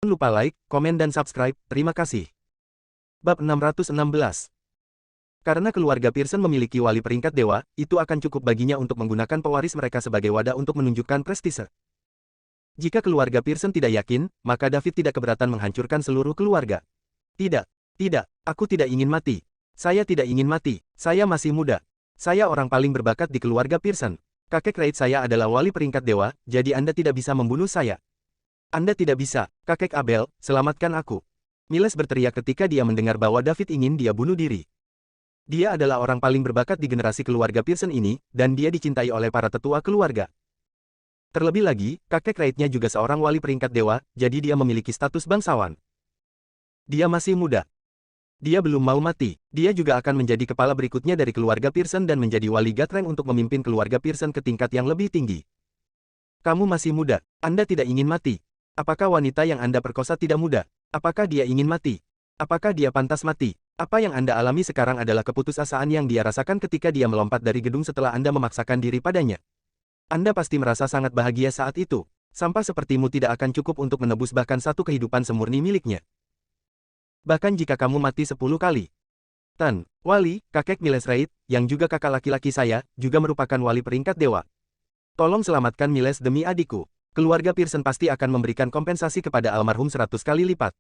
Jangan lupa like, komen dan subscribe, terima kasih. Bab 616. Karena keluarga Pearson memiliki wali peringkat dewa, itu akan cukup baginya untuk menggunakan pewaris mereka sebagai wadah untuk menunjukkan prestise. Jika keluarga Pearson tidak yakin, maka David tidak keberatan menghancurkan seluruh keluarga. Tidak, tidak, aku tidak ingin mati. Saya tidak ingin mati, saya masih muda. Saya orang paling berbakat di keluarga Pearson. Kakek Reid saya adalah wali peringkat dewa, jadi Anda tidak bisa membunuh saya. Anda tidak bisa, kakek Abel, selamatkan aku. Miles berteriak ketika dia mendengar bahwa David ingin dia bunuh diri. Dia adalah orang paling berbakat di generasi keluarga Pearson ini, dan dia dicintai oleh para tetua keluarga. Terlebih lagi, kakek Reidnya juga seorang wali peringkat dewa, jadi dia memiliki status bangsawan. Dia masih muda. Dia belum mau mati, dia juga akan menjadi kepala berikutnya dari keluarga Pearson dan menjadi wali Gatreng untuk memimpin keluarga Pearson ke tingkat yang lebih tinggi. Kamu masih muda, Anda tidak ingin mati. Apakah wanita yang Anda perkosa tidak muda? Apakah dia ingin mati? Apakah dia pantas mati? Apa yang Anda alami sekarang adalah keputusasaan yang dia rasakan ketika dia melompat dari gedung setelah Anda memaksakan diri padanya. Anda pasti merasa sangat bahagia saat itu. Sampah sepertimu tidak akan cukup untuk menebus bahkan satu kehidupan semurni miliknya. Bahkan jika kamu mati 10 kali. Tan, wali, kakek Miles Reid, yang juga kakak laki-laki saya, juga merupakan wali peringkat dewa. Tolong selamatkan Miles demi adikku. Keluarga Pearson pasti akan memberikan kompensasi kepada almarhum 100 kali lipat.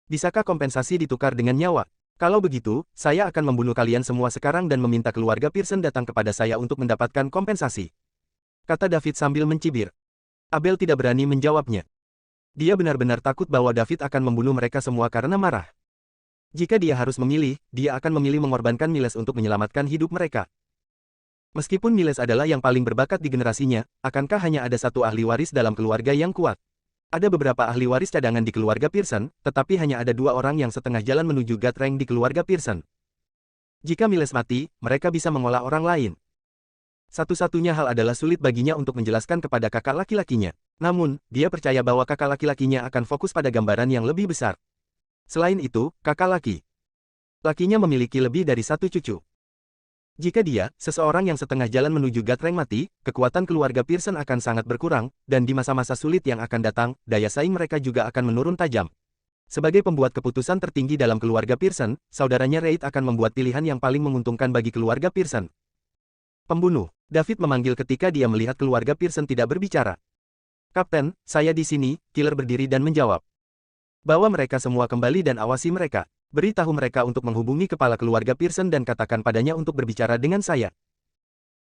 Bisakah kompensasi ditukar dengan nyawa? Kalau begitu, saya akan membunuh kalian semua sekarang dan meminta keluarga Pearson datang kepada saya untuk mendapatkan kompensasi. Kata David sambil mencibir. Abel tidak berani menjawabnya. Dia benar-benar takut bahwa David akan membunuh mereka semua karena marah. Jika dia harus memilih, dia akan memilih mengorbankan Miles untuk menyelamatkan hidup mereka. Meskipun Miles adalah yang paling berbakat di generasinya, akankah hanya ada satu ahli waris dalam keluarga yang kuat? Ada beberapa ahli waris cadangan di keluarga Pearson, tetapi hanya ada 2 orang yang setengah jalan menuju Gatreng di keluarga Pearson. Jika Miles mati, mereka bisa mengolah orang lain. Satu-satunya hal adalah sulit baginya untuk menjelaskan kepada kakak laki-lakinya. Namun, dia percaya bahwa kakak laki-lakinya akan fokus pada gambaran yang lebih besar. Selain itu, kakak lakinya memiliki lebih dari 1 cucu. Jika dia, seseorang yang setengah jalan menuju Gatreng mati, kekuatan keluarga Pearson akan sangat berkurang, dan di masa-masa sulit yang akan datang, daya saing mereka juga akan menurun tajam. Sebagai pembuat keputusan tertinggi dalam keluarga Pearson, saudaranya Reid akan membuat pilihan yang paling menguntungkan bagi keluarga Pearson. Pembunuh. David memanggil ketika dia melihat keluarga Pearson tidak berbicara. Kapten, saya di sini, killer berdiri dan menjawab. Bawa mereka semua kembali dan awasi mereka. Beritahu mereka untuk menghubungi kepala keluarga Pearson dan katakan padanya untuk berbicara dengan saya.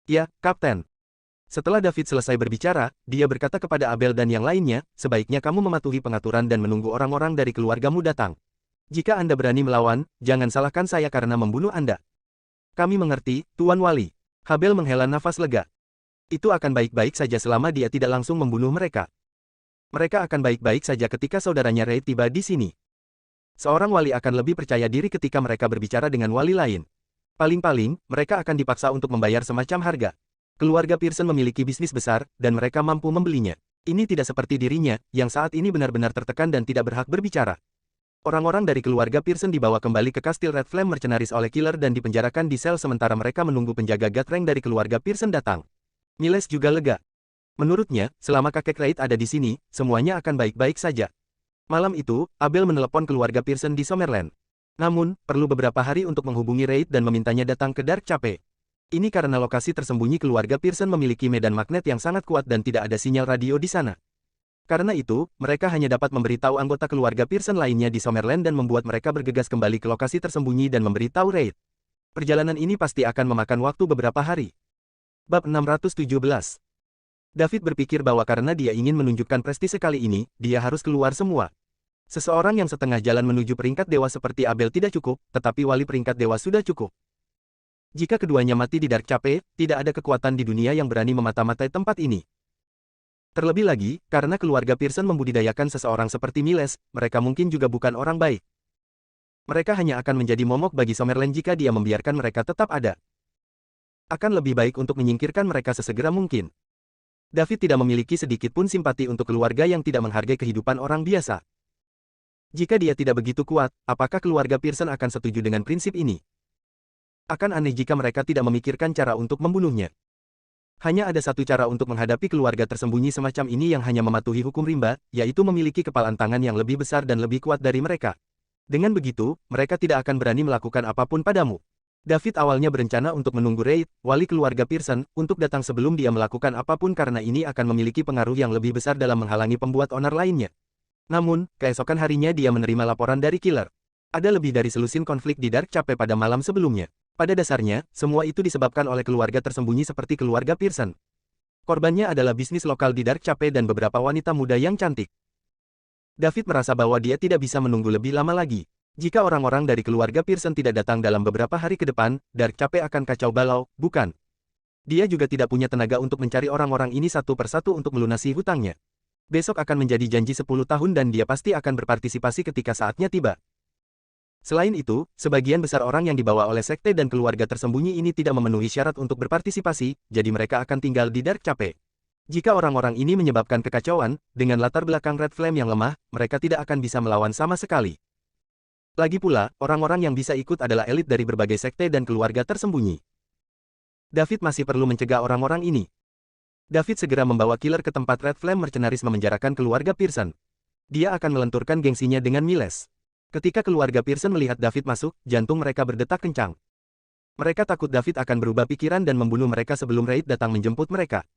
Ya, Kapten. Setelah David selesai berbicara, dia berkata kepada Abel dan yang lainnya, sebaiknya kamu mematuhi pengaturan dan menunggu orang-orang dari keluargamu datang. Jika Anda berani melawan, jangan salahkan saya karena membunuh Anda. Kami mengerti, Tuan Wali. Abel menghela nafas lega. Itu akan baik-baik saja selama dia tidak langsung membunuh mereka. Mereka akan baik-baik saja ketika saudaranya Reid tiba di sini. Seorang wali akan lebih percaya diri ketika mereka berbicara dengan wali lain. Paling-paling, mereka akan dipaksa untuk membayar semacam harga. Keluarga Pearson memiliki bisnis besar, dan mereka mampu membelinya. Ini tidak seperti dirinya, yang saat ini benar-benar tertekan dan tidak berhak berbicara. Orang-orang dari keluarga Pearson dibawa kembali ke kastil Red Flame Mercenaries oleh killer dan dipenjarakan di sel sementara mereka menunggu penjaga Gatreng dari keluarga Pearson datang. Miles juga lega. Menurutnya, selama kakek Reid ada di sini, semuanya akan baik-baik saja. Malam itu, Abel menelepon keluarga Pearson di Summerland. Namun, perlu beberapa hari untuk menghubungi Reid dan memintanya datang ke Dark Chapel. Ini karena lokasi tersembunyi keluarga Pearson memiliki medan magnet yang sangat kuat dan tidak ada sinyal radio di sana. Karena itu, mereka hanya dapat memberitahu anggota keluarga Pearson lainnya di Summerland dan membuat mereka bergegas kembali ke lokasi tersembunyi dan memberitahu Reid. Perjalanan ini pasti akan memakan waktu beberapa hari. Bab 617. David berpikir bahwa karena dia ingin menunjukkan prestise kali ini, dia harus keluar semua. Seseorang yang setengah jalan menuju peringkat dewa seperti Abel tidak cukup, tetapi wali peringkat dewa sudah cukup. Jika keduanya mati di Dark Chapel, tidak ada kekuatan di dunia yang berani memata-matai tempat ini. Terlebih lagi, karena keluarga Pearson membudidayakan seseorang seperti Miles, mereka mungkin juga bukan orang baik. Mereka hanya akan menjadi momok bagi Summerland jika dia membiarkan mereka tetap ada. Akan lebih baik untuk menyingkirkan mereka sesegera mungkin. David tidak memiliki sedikit pun simpati untuk keluarga yang tidak menghargai kehidupan orang biasa. Jika dia tidak begitu kuat, apakah keluarga Pearson akan setuju dengan prinsip ini? Akan aneh jika mereka tidak memikirkan cara untuk membunuhnya. Hanya ada satu cara untuk menghadapi keluarga tersembunyi semacam ini yang hanya mematuhi hukum rimba, yaitu memiliki kepalan tangan yang lebih besar dan lebih kuat dari mereka. Dengan begitu, mereka tidak akan berani melakukan apapun padamu. David awalnya berencana untuk menunggu Reid, wali keluarga Pearson, untuk datang sebelum dia melakukan apapun karena ini akan memiliki pengaruh yang lebih besar dalam menghalangi pembuat onar lainnya. Namun, keesokan harinya dia menerima laporan dari Killer. Ada lebih dari selusin konflik di Dark Chapel pada malam sebelumnya. Pada dasarnya, semua itu disebabkan oleh keluarga tersembunyi seperti keluarga Pearson. Korbannya adalah bisnis lokal di Dark Chapel dan beberapa wanita muda yang cantik. David merasa bahwa dia tidak bisa menunggu lebih lama lagi. Jika orang-orang dari keluarga Pearson tidak datang dalam beberapa hari ke depan, Dark Chapel akan kacau balau, bukan? Dia juga tidak punya tenaga untuk mencari orang-orang ini satu persatu untuk melunasi hutangnya. Besok akan menjadi janji 10 tahun dan dia pasti akan berpartisipasi ketika saatnya tiba. Selain itu, sebagian besar orang yang dibawa oleh sekte dan keluarga tersembunyi ini tidak memenuhi syarat untuk berpartisipasi, jadi mereka akan tinggal di Dark Chapel. Jika orang-orang ini menyebabkan kekacauan, dengan latar belakang Red Flame yang lemah, mereka tidak akan bisa melawan sama sekali. Lagi pula, orang-orang yang bisa ikut adalah elit dari berbagai sekte dan keluarga tersembunyi. David masih perlu mencegah orang-orang ini. David segera membawa Killer ke tempat Red Flame Mercenaries memenjarakan keluarga Pearson. Dia akan melenturkan gengsinya dengan Miles. Ketika keluarga Pearson melihat David masuk, jantung mereka berdetak kencang. Mereka takut David akan berubah pikiran dan membunuh mereka sebelum Reid datang menjemput mereka.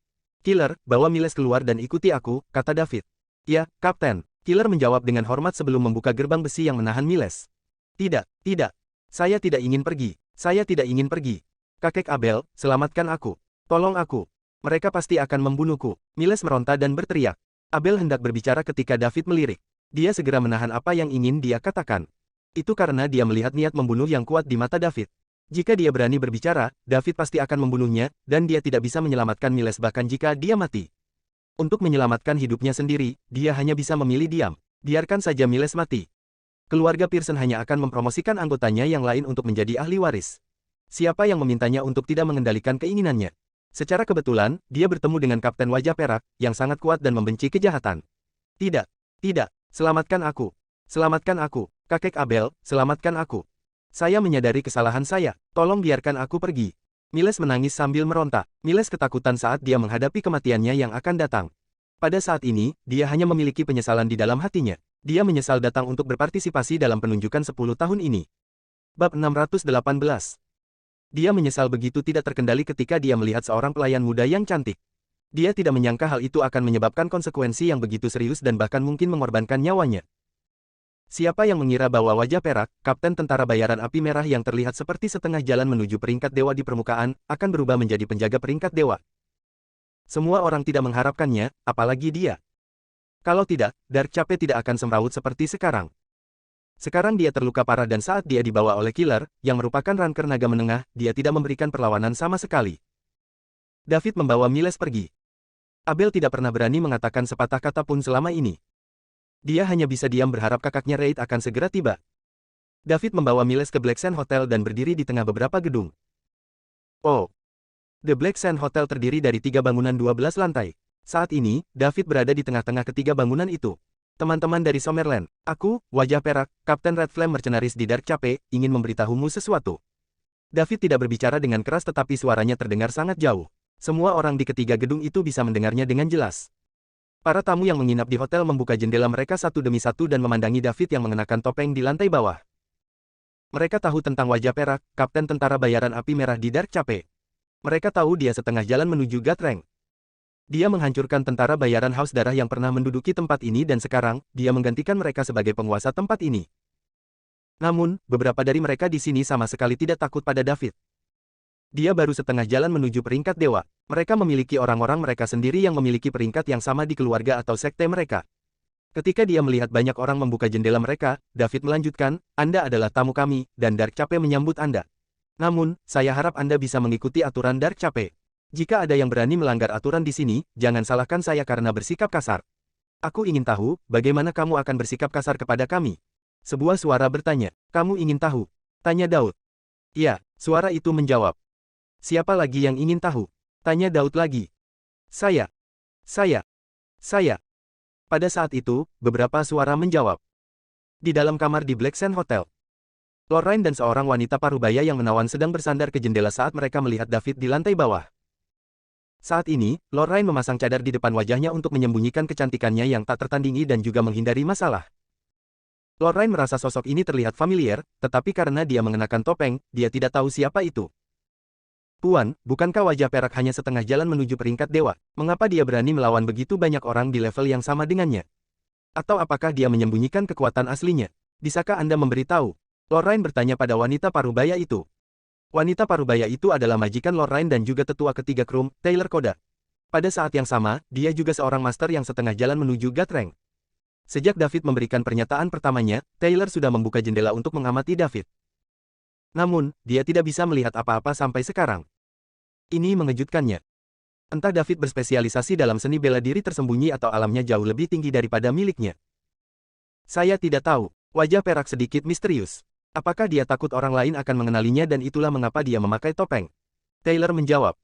Killer, bawa Miles keluar dan ikuti aku, kata David. Ya, Kapten. Killer menjawab dengan hormat sebelum membuka gerbang besi yang menahan Miles. Tidak, tidak. Saya tidak ingin pergi. Saya tidak ingin pergi. Kakek Abel, selamatkan aku. Tolong aku. Mereka pasti akan membunuhku. Miles meronta dan berteriak. Abel hendak berbicara ketika David melirik. Dia segera menahan apa yang ingin dia katakan. Itu karena dia melihat niat membunuh yang kuat di mata David. Jika dia berani berbicara, David pasti akan membunuhnya, dan dia tidak bisa menyelamatkan Miles bahkan jika dia mati. Untuk menyelamatkan hidupnya sendiri, dia hanya bisa memilih diam. Biarkan saja Miles mati. Keluarga Pearson hanya akan mempromosikan anggotanya yang lain untuk menjadi ahli waris. Siapa yang memintanya untuk tidak mengendalikan keinginannya? Secara kebetulan, dia bertemu dengan Kapten Wajah Perak, yang sangat kuat dan membenci kejahatan. Tidak, tidak. Selamatkan aku. Selamatkan aku. Kakek Abel, selamatkan aku. Saya menyadari kesalahan saya. Tolong biarkan aku pergi. Miles menangis sambil meronta. Miles ketakutan saat dia menghadapi kematiannya yang akan datang. Pada saat ini, dia hanya memiliki penyesalan di dalam hatinya. Dia menyesal datang untuk berpartisipasi dalam penunjukan 10 tahun ini. Bab 618. Dia menyesal begitu tidak terkendali ketika dia melihat seorang pelayan muda yang cantik. Dia tidak menyangka hal itu akan menyebabkan konsekuensi yang begitu serius dan bahkan mungkin mengorbankan nyawanya. Siapa yang mengira bahwa Wajah Perak, kapten tentara bayaran api merah yang terlihat seperti setengah jalan menuju peringkat dewa di permukaan, akan berubah menjadi penjaga peringkat dewa. Semua orang tidak mengharapkannya, apalagi dia. Kalau tidak, Dark Chapel tidak akan semrawut seperti sekarang. Sekarang dia terluka parah dan saat dia dibawa oleh Killer, yang merupakan ranker naga menengah, dia tidak memberikan perlawanan sama sekali. David membawa Miles pergi. Abel tidak pernah berani mengatakan sepatah kata pun selama ini. Dia hanya bisa diam berharap kakaknya Reid akan segera tiba. David membawa Miles ke Black Sand Hotel dan berdiri di tengah beberapa gedung. Oh. The Black Sand Hotel terdiri dari 3 bangunan 12 lantai. Saat ini, David berada di tengah-tengah ketiga bangunan itu. Teman-teman dari Summerland, aku, Wajah Perak, Kapten Red Flame Mercenaries di Dark Chapel, ingin memberitahumu sesuatu. David tidak berbicara dengan keras tetapi suaranya terdengar sangat jauh. Semua orang di ketiga gedung itu bisa mendengarnya dengan jelas. Para tamu yang menginap di hotel membuka jendela mereka satu demi satu dan memandangi David yang mengenakan topeng di lantai bawah. Mereka tahu tentang Wajah Perak, kapten tentara bayaran api merah di Dark Chapel. Mereka tahu dia setengah jalan menuju Gatreng. Dia menghancurkan tentara bayaran Haus Darah yang pernah menduduki tempat ini dan sekarang, dia menggantikan mereka sebagai penguasa tempat ini. Namun, beberapa dari mereka di sini sama sekali tidak takut pada David. Dia baru setengah jalan menuju peringkat dewa. Mereka memiliki orang-orang mereka sendiri yang memiliki peringkat yang sama di keluarga atau sekte mereka. Ketika dia melihat banyak orang membuka jendela mereka, David melanjutkan, Anda adalah tamu kami, dan Dark Chapel menyambut Anda. Namun, saya harap Anda bisa mengikuti aturan Dark Chapel. Jika ada yang berani melanggar aturan di sini, jangan salahkan saya karena bersikap kasar. Aku ingin tahu, bagaimana kamu akan bersikap kasar kepada kami? Sebuah suara bertanya, kamu ingin tahu? Tanya Daud. Ya, suara itu menjawab. Siapa lagi yang ingin tahu? Tanya Daud lagi. Saya. Pada saat itu, beberapa suara menjawab. Di dalam kamar di Black Sand Hotel. Lorraine dan seorang wanita parubaya yang menawan sedang bersandar ke jendela saat mereka melihat David di lantai bawah. Saat ini, Lorraine memasang cadar di depan wajahnya untuk menyembunyikan kecantikannya yang tak tertandingi dan juga menghindari masalah. Lorraine merasa sosok ini terlihat familiar, tetapi karena dia mengenakan topeng, dia tidak tahu siapa itu. Puan, bukankah wajah perak hanya setengah jalan menuju peringkat dewa? Mengapa dia berani melawan begitu banyak orang di level yang sama dengannya? Atau apakah dia menyembunyikan kekuatan aslinya? Bisakah Anda memberitahu? Lorraine bertanya pada wanita parubaya itu. Wanita parubaya itu adalah majikan Lorraine dan juga tetua ketiga Krum, Taylor Koda. Pada saat yang sama, dia juga seorang master yang setengah jalan menuju God Rank. Sejak David memberikan pernyataan pertamanya, Taylor sudah membuka jendela untuk mengamati David. Namun, dia tidak bisa melihat apa-apa sampai sekarang. Ini mengejutkannya. Entah David berspesialisasi dalam seni bela diri tersembunyi atau alamnya jauh lebih tinggi daripada miliknya. Saya tidak tahu. Wajah perak sedikit misterius. Apakah dia takut orang lain akan mengenalinya dan itulah mengapa dia memakai topeng? Taylor menjawab.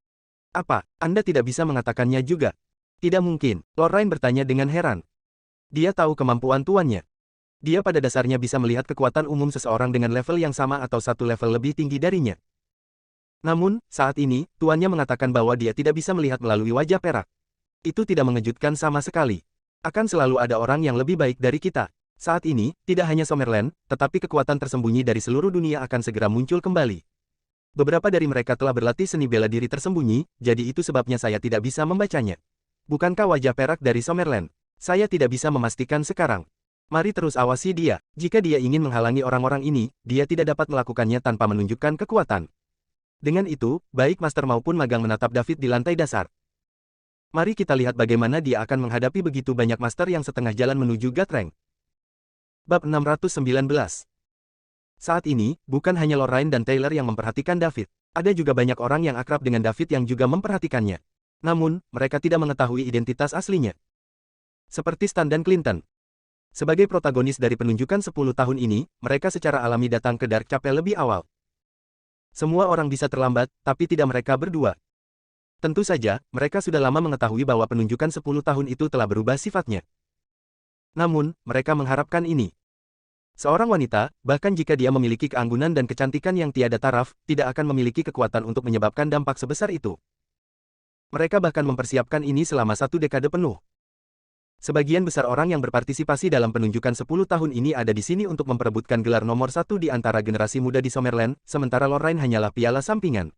Apa, Anda tidak bisa mengatakannya juga? Tidak mungkin, Lorraine bertanya dengan heran. Dia tahu kemampuan tuannya. Dia pada dasarnya bisa melihat kekuatan umum seseorang dengan level yang sama atau satu level lebih tinggi darinya. Namun, saat ini, tuannya mengatakan bahwa dia tidak bisa melihat melalui wajah perak. Itu tidak mengejutkan sama sekali. Akan selalu ada orang yang lebih baik dari kita. Saat ini, tidak hanya Summerland, tetapi kekuatan tersembunyi dari seluruh dunia akan segera muncul kembali. Beberapa dari mereka telah berlatih seni bela diri tersembunyi, jadi itu sebabnya saya tidak bisa membacanya. Bukankah wajah perak dari Summerland? Saya tidak bisa memastikan sekarang. Mari terus awasi dia. Jika dia ingin menghalangi orang-orang ini, dia tidak dapat melakukannya tanpa menunjukkan kekuatan. Dengan itu, baik master maupun magang menatap David di lantai dasar. Mari kita lihat bagaimana dia akan menghadapi begitu banyak master yang setengah jalan menuju God Rank. Bab 619. Saat ini, bukan hanya Lorraine dan Taylor yang memperhatikan David. Ada juga banyak orang yang akrab dengan David yang juga memperhatikannya. Namun, mereka tidak mengetahui identitas aslinya. Seperti Stan dan Clinton. Sebagai protagonis dari penunjukan 10 tahun ini, mereka secara alami datang ke Dark Chapel lebih awal. Semua orang bisa terlambat, tapi tidak mereka berdua. Tentu saja, mereka sudah lama mengetahui bahwa penunjukan 10 tahun itu telah berubah sifatnya. Namun, mereka mengharapkan ini. Seorang wanita, bahkan jika dia memiliki keanggunan dan kecantikan yang tiada taraf, tidak akan memiliki kekuatan untuk menyebabkan dampak sebesar itu. Mereka bahkan mempersiapkan ini selama 1 dekade penuh. Sebagian besar orang yang berpartisipasi dalam penunjukan 10 tahun ini ada di sini untuk memperebutkan gelar nomor 1 di antara generasi muda di Summerland, sementara Lorraine hanyalah piala sampingan.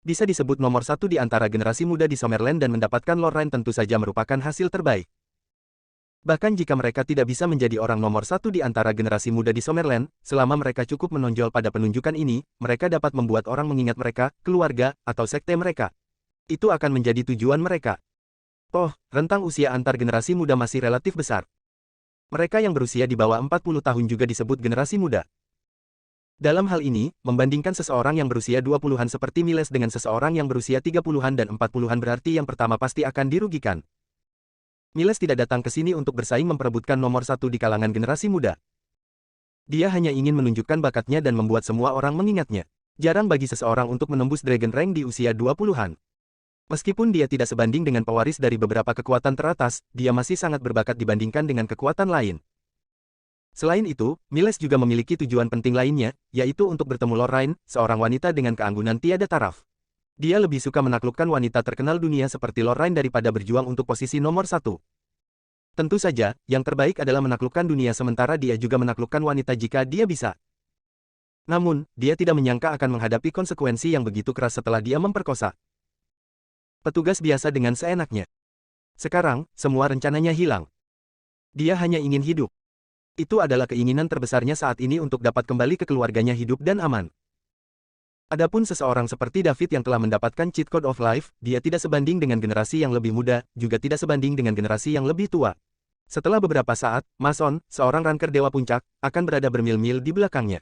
Bisa disebut nomor 1 di antara generasi muda di Summerland dan mendapatkan Lorraine tentu saja merupakan hasil terbaik. Bahkan jika mereka tidak bisa menjadi orang nomor 1 di antara generasi muda di Summerland, selama mereka cukup menonjol pada penunjukan ini, mereka dapat membuat orang mengingat mereka, keluarga, atau sekte mereka. Itu akan menjadi tujuan mereka. Toh, rentang usia antar generasi muda masih relatif besar. Mereka yang berusia di bawah 40 tahun juga disebut generasi muda. Dalam hal ini, membandingkan seseorang yang berusia 20-an seperti Miles dengan seseorang yang berusia 30-an dan 40-an berarti yang pertama pasti akan dirugikan. Miles tidak datang ke sini untuk bersaing memperebutkan nomor 1 di kalangan generasi muda. Dia hanya ingin menunjukkan bakatnya dan membuat semua orang mengingatnya. Jarang bagi seseorang untuk menembus Dragon Rank di usia 20-an. Meskipun dia tidak sebanding dengan pewaris dari beberapa kekuatan teratas, dia masih sangat berbakat dibandingkan dengan kekuatan lain. Selain itu, Miles juga memiliki tujuan penting lainnya, yaitu untuk bertemu Lorraine, seorang wanita dengan keanggunan tiada taraf. Dia lebih suka menaklukkan wanita terkenal dunia seperti Lorraine daripada berjuang untuk posisi nomor 1. Tentu saja, yang terbaik adalah menaklukkan dunia sementara dia juga menaklukkan wanita jika dia bisa. Namun, dia tidak menyangka akan menghadapi konsekuensi yang begitu keras setelah dia memperkosa petugas biasa dengan seenaknya. Sekarang, semua rencananya hilang. Dia hanya ingin hidup. Itu adalah keinginan terbesarnya saat ini untuk dapat kembali ke keluarganya hidup dan aman. Adapun seseorang seperti David yang telah mendapatkan cheat code of life, dia tidak sebanding dengan generasi yang lebih muda, juga tidak sebanding dengan generasi yang lebih tua. Setelah beberapa saat, Mason, seorang ranker Dewa Puncak, akan berada bermil-mil di belakangnya.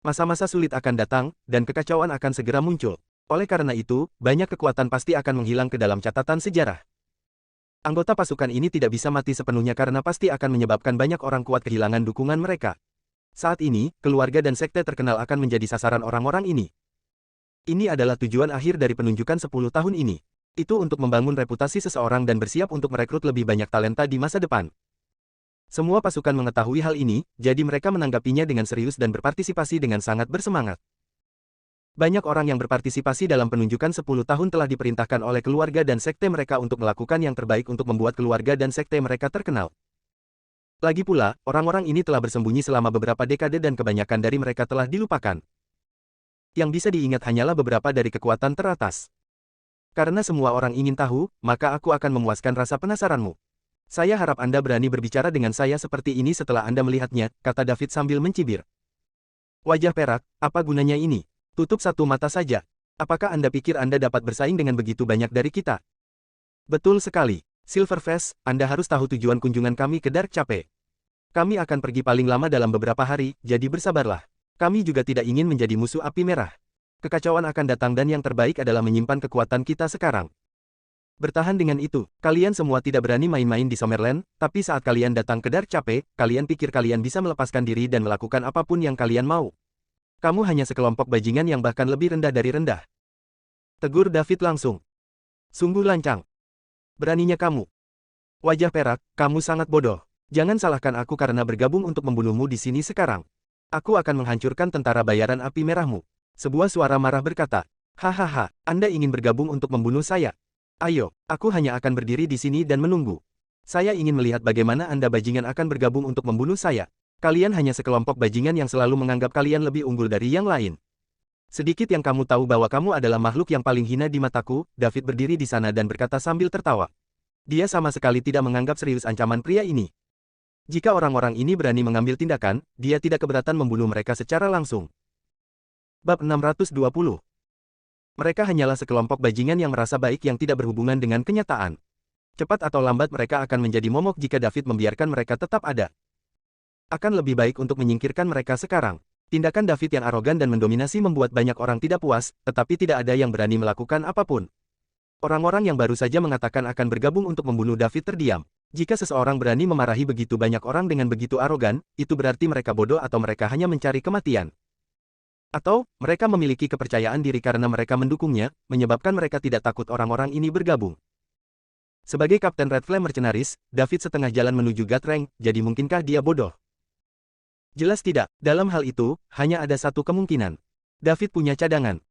Masa-masa sulit akan datang, dan kekacauan akan segera muncul. Oleh karena itu, banyak kekuatan pasti akan menghilang ke dalam catatan sejarah. Anggota pasukan ini tidak bisa mati sepenuhnya karena pasti akan menyebabkan banyak orang kuat kehilangan dukungan mereka. Saat ini, keluarga dan sekte terkenal akan menjadi sasaran orang-orang ini. Ini adalah tujuan akhir dari penunjukan 10 tahun ini. Itu untuk membangun reputasi seseorang dan bersiap untuk merekrut lebih banyak talenta di masa depan. Semua pasukan mengetahui hal ini, jadi mereka menanggapinya dengan serius dan berpartisipasi dengan sangat bersemangat. Banyak orang yang berpartisipasi dalam penunjukan 10 tahun telah diperintahkan oleh keluarga dan sekte mereka untuk melakukan yang terbaik untuk membuat keluarga dan sekte mereka terkenal. Lagi pula, orang-orang ini telah bersembunyi selama beberapa dekade dan kebanyakan dari mereka telah dilupakan. Yang bisa diingat hanyalah beberapa dari kekuatan teratas. Karena semua orang ingin tahu, maka aku akan memuaskan rasa penasaranmu. Saya harap Anda berani berbicara dengan saya seperti ini setelah Anda melihatnya, kata David sambil mencibir. Wajah perak, apa gunanya ini? Tutup satu mata saja. Apakah Anda pikir Anda dapat bersaing dengan begitu banyak dari kita? Betul sekali. Silverface, Anda harus tahu tujuan kunjungan kami ke Dark Cape. Kami akan pergi paling lama dalam beberapa hari, jadi bersabarlah. Kami juga tidak ingin menjadi musuh api merah. Kekacauan akan datang dan yang terbaik adalah menyimpan kekuatan kita sekarang. Bertahan dengan itu, kalian semua tidak berani main-main di Summerland, tapi saat kalian datang ke Dark Cape, kalian pikir kalian bisa melepaskan diri dan melakukan apapun yang kalian mau. Kamu hanya sekelompok bajingan yang bahkan lebih rendah dari rendah. Tegur David langsung. Sungguh lancang. Beraninya kamu. Wajah perak, kamu sangat bodoh. Jangan salahkan aku karena bergabung untuk membunuhmu di sini sekarang. Aku akan menghancurkan tentara bayaran api merahmu. Sebuah suara marah berkata, hahaha, Anda ingin bergabung untuk membunuh saya. Ayo, aku hanya akan berdiri di sini dan menunggu. Saya ingin melihat bagaimana Anda bajingan akan bergabung untuk membunuh saya. Kalian hanya sekelompok bajingan yang selalu menganggap kalian lebih unggul dari yang lain. Sedikit yang kamu tahu bahwa kamu adalah makhluk yang paling hina di mataku. David berdiri di sana dan berkata sambil tertawa. Dia sama sekali tidak menganggap serius ancaman pria ini. Jika orang-orang ini berani mengambil tindakan, dia tidak keberatan membunuh mereka secara langsung. Bab 620. Mereka hanyalah sekelompok bajingan yang merasa baik yang tidak berhubungan dengan kenyataan. Cepat atau lambat mereka akan menjadi momok jika David membiarkan mereka tetap ada. Akan lebih baik untuk menyingkirkan mereka sekarang. Tindakan David yang arogan dan mendominasi membuat banyak orang tidak puas, tetapi tidak ada yang berani melakukan apapun. Orang-orang yang baru saja mengatakan akan bergabung untuk membunuh David terdiam. Jika seseorang berani memarahi begitu banyak orang dengan begitu arogan, itu berarti mereka bodoh atau mereka hanya mencari kematian. Atau, mereka memiliki kepercayaan diri karena mereka mendukungnya, menyebabkan mereka tidak takut orang-orang ini bergabung. Sebagai Kapten Red Flame Mercenaries, David setengah jalan menuju God Rank, jadi mungkinkah dia bodoh? Jelas tidak. Dalam hal itu, hanya ada satu kemungkinan. David punya cadangan.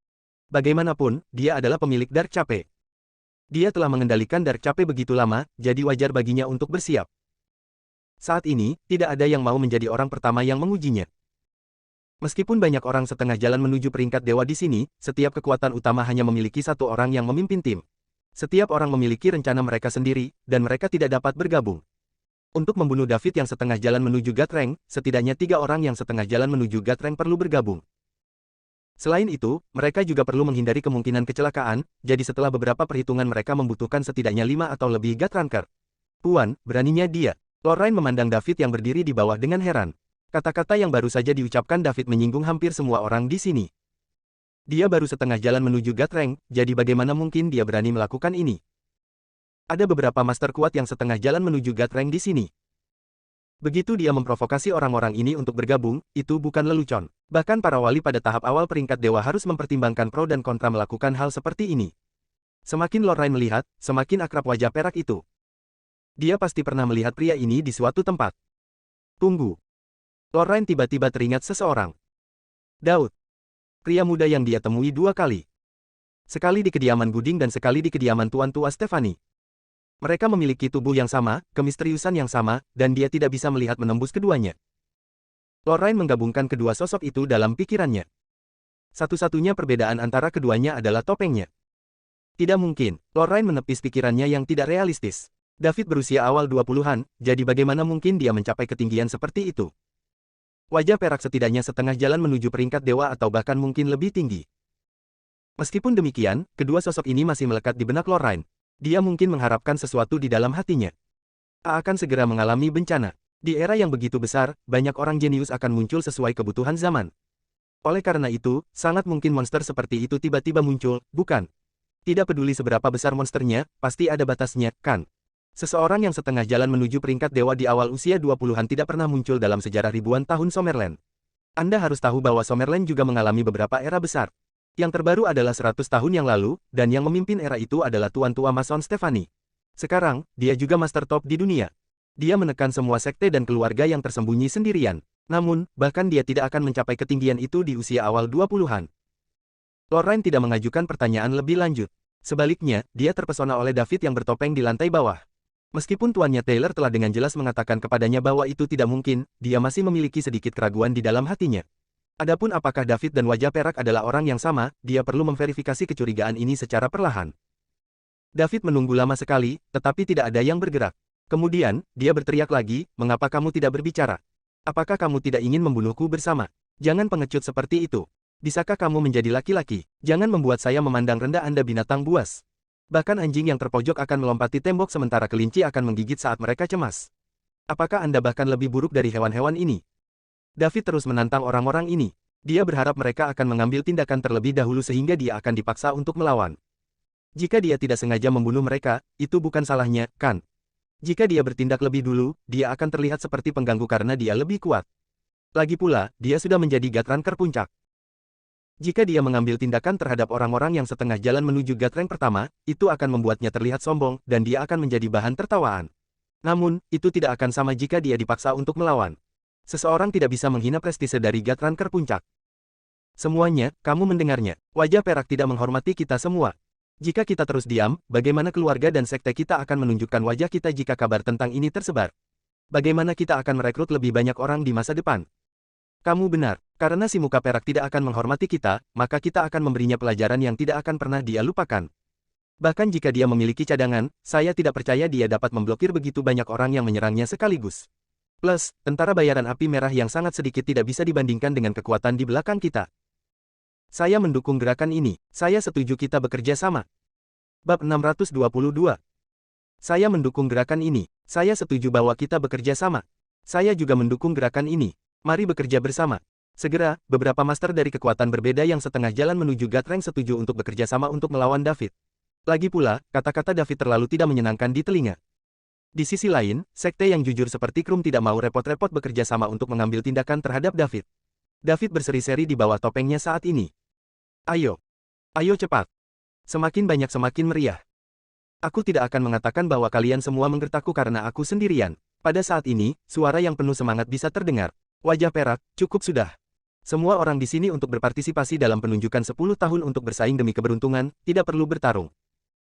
Bagaimanapun, dia adalah pemilik Dark Cape. Dia telah mengendalikan Dark Cape begitu lama, jadi wajar baginya untuk bersiap. Saat ini, tidak ada yang mau menjadi orang pertama yang mengujinya. Meskipun banyak orang setengah jalan menuju peringkat dewa di sini, setiap kekuatan utama hanya memiliki satu orang yang memimpin tim. Setiap orang memiliki rencana mereka sendiri, dan mereka tidak dapat bergabung. Untuk membunuh David yang setengah jalan menuju God Rank, setidaknya 3 orang yang setengah jalan menuju God Rank perlu bergabung. Selain itu, mereka juga perlu menghindari kemungkinan kecelakaan, jadi setelah beberapa perhitungan mereka membutuhkan setidaknya 5 atau lebih God Ranker. Puan, beraninya dia. Lorraine memandang David yang berdiri di bawah dengan heran. Kata-kata yang baru saja diucapkan David menyinggung hampir semua orang di sini. Dia baru setengah jalan menuju God Rank, jadi bagaimana mungkin dia berani melakukan ini? Ada beberapa master kuat yang setengah jalan menuju God Rank di sini. Begitu dia memprovokasi orang-orang ini untuk bergabung, itu bukan lelucon. Bahkan para wali pada tahap awal peringkat dewa harus mempertimbangkan pro dan kontra melakukan hal seperti ini. Semakin Lorraine melihat, semakin akrab wajah perak itu. Dia pasti pernah melihat pria ini di suatu tempat. Tunggu. Lorraine tiba-tiba teringat seseorang. Daud. Pria muda yang dia temui 2 kali. Sekali di kediaman Guding dan sekali di kediaman Tuan Tua Stephanie. Mereka memiliki tubuh yang sama, kemisteriusan yang sama, dan dia tidak bisa melihat menembus keduanya. Lorraine menggabungkan kedua sosok itu dalam pikirannya. Satu-satunya perbedaan antara keduanya adalah topengnya. Tidak mungkin, Lorraine menepis pikirannya yang tidak realistis. David berusia awal 20-an, jadi bagaimana mungkin dia mencapai ketinggian seperti itu? Wajah perak setidaknya setengah jalan menuju peringkat dewa atau bahkan mungkin lebih tinggi. Meskipun demikian, kedua sosok ini masih melekat di benak Lorraine. Dia mungkin mengharapkan sesuatu di dalam hatinya. Akan segera mengalami bencana. Di era yang begitu besar, banyak orang jenius akan muncul sesuai kebutuhan zaman. Oleh karena itu, sangat mungkin monster seperti itu tiba-tiba muncul, bukan? Tidak peduli seberapa besar monsternya, pasti ada batasnya, kan? Seseorang yang setengah jalan menuju peringkat dewa di awal usia 20-an tidak pernah muncul dalam sejarah ribuan tahun Summerland. Anda harus tahu bahwa Summerland juga mengalami beberapa era besar. Yang terbaru adalah 100 tahun yang lalu, dan yang memimpin era itu adalah Tuan Tua Mason Stephanie. Sekarang, dia juga master top di dunia. Dia menekan semua sekte dan keluarga yang tersembunyi sendirian. Namun, bahkan dia tidak akan mencapai ketinggian itu di usia awal 20-an. Lorraine tidak mengajukan pertanyaan lebih lanjut. Sebaliknya, dia terpesona oleh David yang bertopeng di lantai bawah. Meskipun tuannya Taylor telah dengan jelas mengatakan kepadanya bahwa itu tidak mungkin, dia masih memiliki sedikit keraguan di dalam hatinya. Adapun apakah David dan wajah perak adalah orang yang sama, dia perlu memverifikasi kecurigaan ini secara perlahan. David menunggu lama sekali, tetapi tidak ada yang bergerak. Kemudian, dia berteriak lagi, "Mengapa kamu tidak berbicara? Apakah kamu tidak ingin membunuhku bersama? Jangan pengecut seperti itu. Bisakah kamu menjadi laki-laki? Jangan membuat saya memandang rendah Anda binatang buas." Bahkan anjing yang terpojok akan melompati tembok sementara kelinci akan menggigit saat mereka cemas. Apakah Anda bahkan lebih buruk dari hewan-hewan ini? David terus menantang orang-orang ini. Dia berharap mereka akan mengambil tindakan terlebih dahulu sehingga dia akan dipaksa untuk melawan. Jika dia tidak sengaja membunuh mereka, itu bukan salahnya, kan? Jika dia bertindak lebih dulu, dia akan terlihat seperti pengganggu karena dia lebih kuat. Lagi pula, dia sudah menjadi Gatranker puncak. Jika dia mengambil tindakan terhadap orang-orang yang setengah jalan menuju Gatrank pertama, itu akan membuatnya terlihat sombong, dan dia akan menjadi bahan tertawaan. Namun, itu tidak akan sama jika dia dipaksa untuk melawan. Seseorang tidak bisa menghina prestise dari Gatranker puncak. Semuanya, kamu mendengarnya. Wajah perak tidak menghormati kita semua. Jika kita terus diam, bagaimana keluarga dan sekte kita akan menunjukkan wajah kita jika kabar tentang ini tersebar? Bagaimana kita akan merekrut lebih banyak orang di masa depan? Kamu benar. Karena si muka perak tidak akan menghormati kita, maka kita akan memberinya pelajaran yang tidak akan pernah dia lupakan. Bahkan jika dia memiliki cadangan, saya tidak percaya dia dapat memblokir begitu banyak orang yang menyerangnya sekaligus. Plus, tentara bayaran api merah yang sangat sedikit tidak bisa dibandingkan dengan kekuatan di belakang kita. Saya mendukung gerakan ini. Saya setuju kita bekerja sama. Bab 622. Saya mendukung gerakan ini. Saya setuju bahwa kita bekerja sama. Saya juga mendukung gerakan ini. Mari bekerja bersama. Segera, beberapa master dari kekuatan berbeda yang setengah jalan menuju Gatrank setuju untuk bekerja sama untuk melawan David. Lagi pula, kata-kata David terlalu tidak menyenangkan di telinga. Di sisi lain, sekte yang jujur seperti Krum tidak mau repot-repot bekerja sama untuk mengambil tindakan terhadap David. David berseri-seri di bawah topengnya saat ini. Ayo. Ayo cepat. Semakin banyak semakin meriah. Aku tidak akan mengatakan bahwa kalian semua menggertakku karena aku sendirian. Pada saat ini, suara yang penuh semangat bisa terdengar. Wajah perak, cukup sudah. Semua orang di sini untuk berpartisipasi dalam penunjukan 10 tahun untuk bersaing demi keberuntungan, tidak perlu bertarung.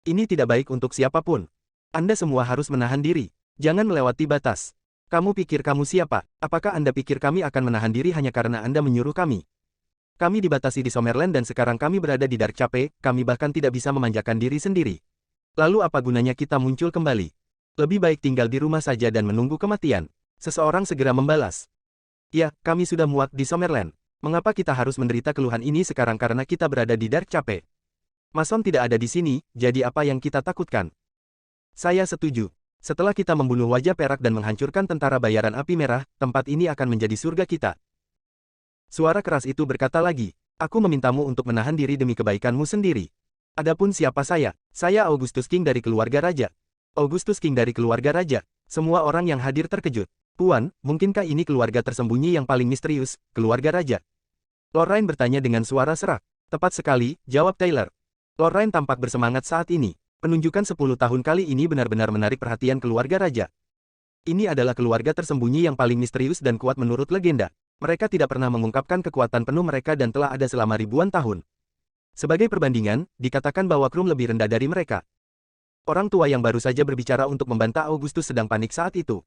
Ini tidak baik untuk siapapun. Anda semua harus menahan diri. Jangan melewati batas. Kamu pikir kamu siapa? Apakah Anda pikir kami akan menahan diri hanya karena Anda menyuruh kami? Kami dibatasi di Summerland dan sekarang kami berada di Dark Cape, kami bahkan tidak bisa memanjakan diri sendiri. Lalu apa gunanya kita muncul kembali? Lebih baik tinggal di rumah saja dan menunggu kematian. Seseorang segera membalas. Ya, kami sudah muak di Summerland. Mengapa kita harus menderita keluhan ini sekarang karena kita berada di Dark Cape? Mason tidak ada di sini, jadi apa yang kita takutkan? Saya setuju. Setelah kita membunuh wajah perak dan menghancurkan tentara bayaran api merah, tempat ini akan menjadi surga kita. Suara keras itu berkata lagi, aku memintamu untuk menahan diri demi kebaikanmu sendiri. Adapun siapa saya Augustus King dari keluarga raja. Augustus King dari keluarga raja. Semua orang yang hadir terkejut. Puan, mungkinkah ini keluarga tersembunyi yang paling misterius, keluarga raja? Lorraine bertanya dengan suara serak. Tepat sekali, jawab Taylor. Lorraine tampak bersemangat saat ini. Penunjukan 10 tahun kali ini benar-benar menarik perhatian keluarga raja. Ini adalah keluarga tersembunyi yang paling misterius dan kuat menurut legenda. Mereka tidak pernah mengungkapkan kekuatan penuh mereka dan telah ada selama ribuan tahun. Sebagai perbandingan, dikatakan bahwa Krum lebih rendah dari mereka. Orang tua yang baru saja berbicara untuk membantah Augustus sedang panik saat itu.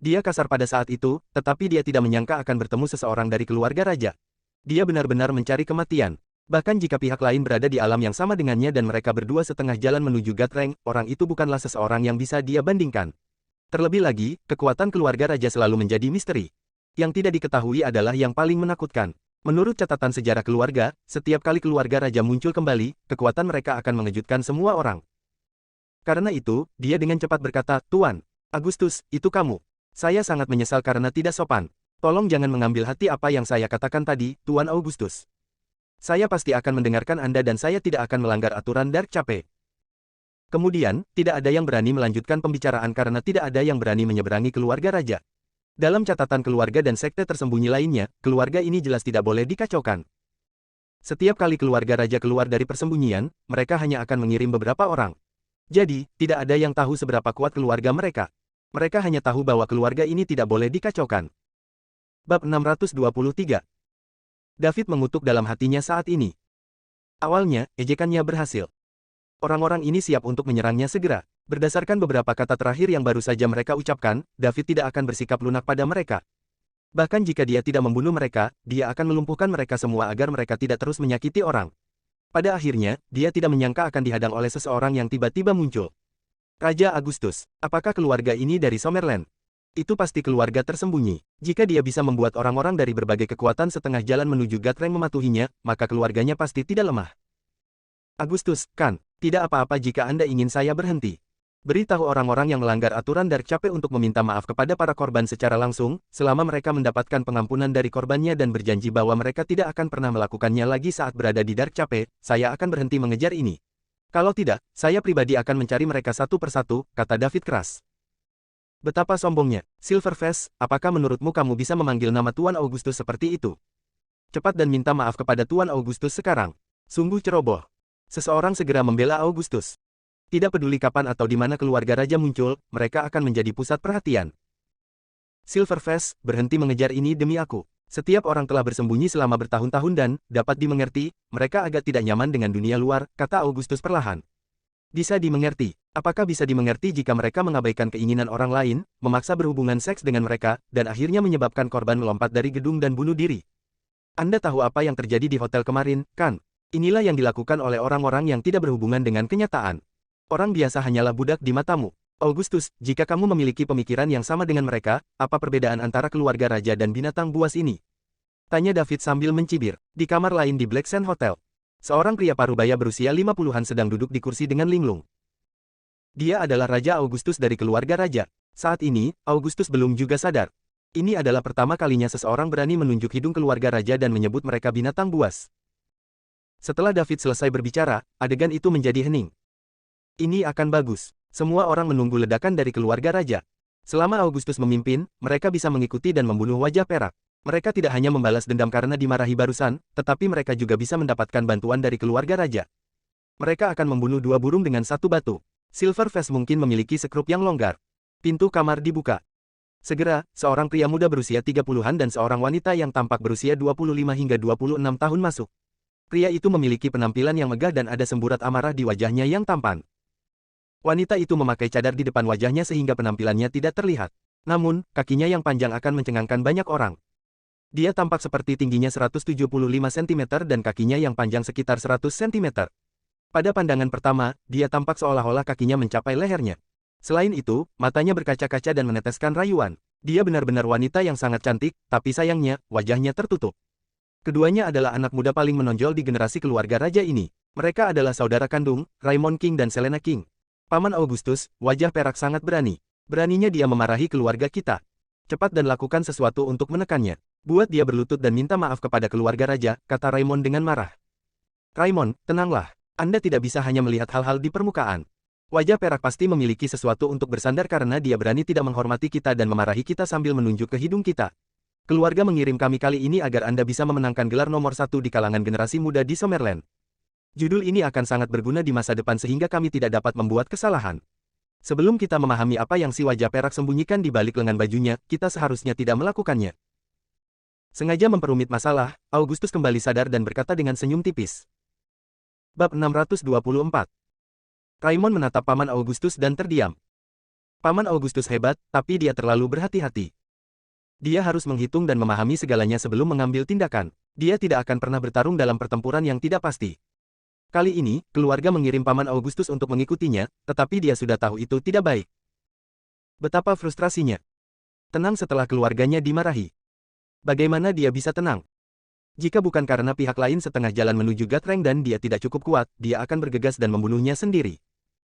Dia kasar pada saat itu, tetapi dia tidak menyangka akan bertemu seseorang dari keluarga raja. Dia benar-benar mencari kematian. Bahkan jika pihak lain berada di alam yang sama dengannya dan mereka berdua setengah jalan menuju Gatrank, orang itu bukanlah seseorang yang bisa dia bandingkan. Terlebih lagi, kekuatan keluarga raja selalu menjadi misteri. Yang tidak diketahui adalah yang paling menakutkan. Menurut catatan sejarah keluarga, setiap kali keluarga raja muncul kembali, kekuatan mereka akan mengejutkan semua orang. Karena itu, dia dengan cepat berkata, Tuan Agustus, itu kamu. Saya sangat menyesal karena tidak sopan. Tolong jangan mengambil hati apa yang saya katakan tadi, Tuan Augustus. Saya pasti akan mendengarkan Anda dan saya tidak akan melanggar aturan Dark Cape. Kemudian, tidak ada yang berani melanjutkan pembicaraan karena tidak ada yang berani menyeberangi keluarga raja. Dalam catatan keluarga dan sekte tersembunyi lainnya, keluarga ini jelas tidak boleh dikacaukan. Setiap kali keluarga raja keluar dari persembunyian, mereka hanya akan mengirim beberapa orang. Jadi, tidak ada yang tahu seberapa kuat keluarga mereka. Mereka hanya tahu bahwa keluarga ini tidak boleh dikacaukan. Bab 623. David mengutuk dalam hatinya saat ini. Awalnya, ejekannya berhasil. Orang-orang ini siap untuk menyerangnya segera. Berdasarkan beberapa kata terakhir yang baru saja mereka ucapkan, David tidak akan bersikap lunak pada mereka. Bahkan jika dia tidak membunuh mereka, dia akan melumpuhkan mereka semua agar mereka tidak terus menyakiti orang. Pada akhirnya, dia tidak menyangka akan dihadang oleh seseorang yang tiba-tiba muncul. Raja Agustus, apakah keluarga ini dari Summerland? Itu pasti keluarga tersembunyi. Jika dia bisa membuat orang-orang dari berbagai kekuatan setengah jalan menuju Gatreng mematuhinya, maka keluarganya pasti tidak lemah. Agustus, kan, tidak apa-apa jika Anda ingin saya berhenti. Beritahu orang-orang yang melanggar aturan Dark Chapel untuk meminta maaf kepada para korban secara langsung, selama mereka mendapatkan pengampunan dari korbannya dan berjanji bahwa mereka tidak akan pernah melakukannya lagi saat berada di Dark Chapel, saya akan berhenti mengejar ini. Kalau tidak, saya pribadi akan mencari mereka satu persatu, kata David keras. Betapa sombongnya, Silverface, apakah menurutmu kamu bisa memanggil nama Tuan Augustus seperti itu? Cepat dan minta maaf kepada Tuan Augustus sekarang. Sungguh ceroboh. Seseorang segera membela Augustus. Tidak peduli kapan atau di mana keluarga raja muncul, mereka akan menjadi pusat perhatian. Silverface, berhenti mengejar ini demi aku. Setiap orang telah bersembunyi selama bertahun-tahun dan, dapat dimengerti, mereka agak tidak nyaman dengan dunia luar, kata Augustus perlahan. Bisa dimengerti. Apakah bisa dimengerti jika mereka mengabaikan keinginan orang lain, memaksa berhubungan seks dengan mereka, dan akhirnya menyebabkan korban melompat dari gedung dan bunuh diri? Anda tahu apa yang terjadi di hotel kemarin, kan? Inilah yang dilakukan oleh orang-orang yang tidak berhubungan dengan kenyataan. Orang biasa hanyalah budak di matamu. Augustus, jika kamu memiliki pemikiran yang sama dengan mereka, apa perbedaan antara keluarga raja dan binatang buas ini? Tanya David sambil mencibir. Di kamar lain di Black Sand Hotel. Seorang pria parubaya berusia 50-an sedang duduk di kursi dengan linglung. Dia adalah Raja Augustus dari keluarga raja. Saat ini, Augustus belum juga sadar. Ini adalah pertama kalinya seseorang berani menunjuk hidung keluarga raja dan menyebut mereka binatang buas. Setelah David selesai berbicara, adegan itu menjadi hening. Ini akan bagus. Semua orang menunggu ledakan dari keluarga raja. Selama Augustus memimpin, mereka bisa mengikuti dan membunuh wajah perak. Mereka tidak hanya membalas dendam karena dimarahi barusan, tetapi mereka juga bisa mendapatkan bantuan dari keluarga raja. Mereka akan membunuh dua burung dengan satu batu. Silverface mungkin memiliki sekrup yang longgar. Pintu kamar dibuka. Segera, seorang pria muda berusia 30-an dan seorang wanita yang tampak berusia 25 hingga 26 tahun masuk. Pria itu memiliki penampilan yang megah dan ada semburat amarah di wajahnya yang tampan. Wanita itu memakai cadar di depan wajahnya sehingga penampilannya tidak terlihat. Namun, kakinya yang panjang akan mencengangkan banyak orang. Dia tampak seperti tingginya 175 cm dan kakinya yang panjang sekitar 100 cm. Pada pandangan pertama, dia tampak seolah-olah kakinya mencapai lehernya. Selain itu, matanya berkaca-kaca dan meneteskan rayuan. Dia benar-benar wanita yang sangat cantik, tapi sayangnya, wajahnya tertutup. Keduanya adalah anak muda paling menonjol di generasi keluarga raja ini. Mereka adalah saudara kandung, Raymond King dan Selena King. Paman Augustus, wajah perak sangat berani. Beraninya dia memarahi keluarga kita. Cepat dan lakukan sesuatu untuk menekannya. Buat dia berlutut dan minta maaf kepada keluarga raja, kata Raymond dengan marah. Raymond, tenanglah. Anda tidak bisa hanya melihat hal-hal di permukaan. Wajah perak pasti memiliki sesuatu untuk bersandar karena dia berani tidak menghormati kita dan memarahi kita sambil menunjuk ke hidung kita. Keluarga mengirim kami kali ini agar Anda bisa memenangkan gelar nomor 1 di kalangan generasi muda di Summerland. Judul ini akan sangat berguna di masa depan sehingga kami tidak dapat membuat kesalahan. Sebelum kita memahami apa yang si wajah perak sembunyikan di balik lengan bajunya, kita seharusnya tidak melakukannya. Sengaja memperumit masalah, Augustus kembali sadar dan berkata dengan senyum tipis. Bab 624. Raymond menatap Paman Augustus dan terdiam. Paman Augustus hebat, tapi dia terlalu berhati-hati. Dia harus menghitung dan memahami segalanya sebelum mengambil tindakan. Dia tidak akan pernah bertarung dalam pertempuran yang tidak pasti. Kali ini, keluarga mengirim Paman Augustus untuk mengikutinya, tetapi dia sudah tahu itu tidak baik. Betapa frustrasinya. Tenang setelah keluarganya dimarahi. Bagaimana dia bisa tenang? Jika bukan karena pihak lain setengah jalan menuju Gatreng dan dia tidak cukup kuat, dia akan bergegas dan membunuhnya sendiri.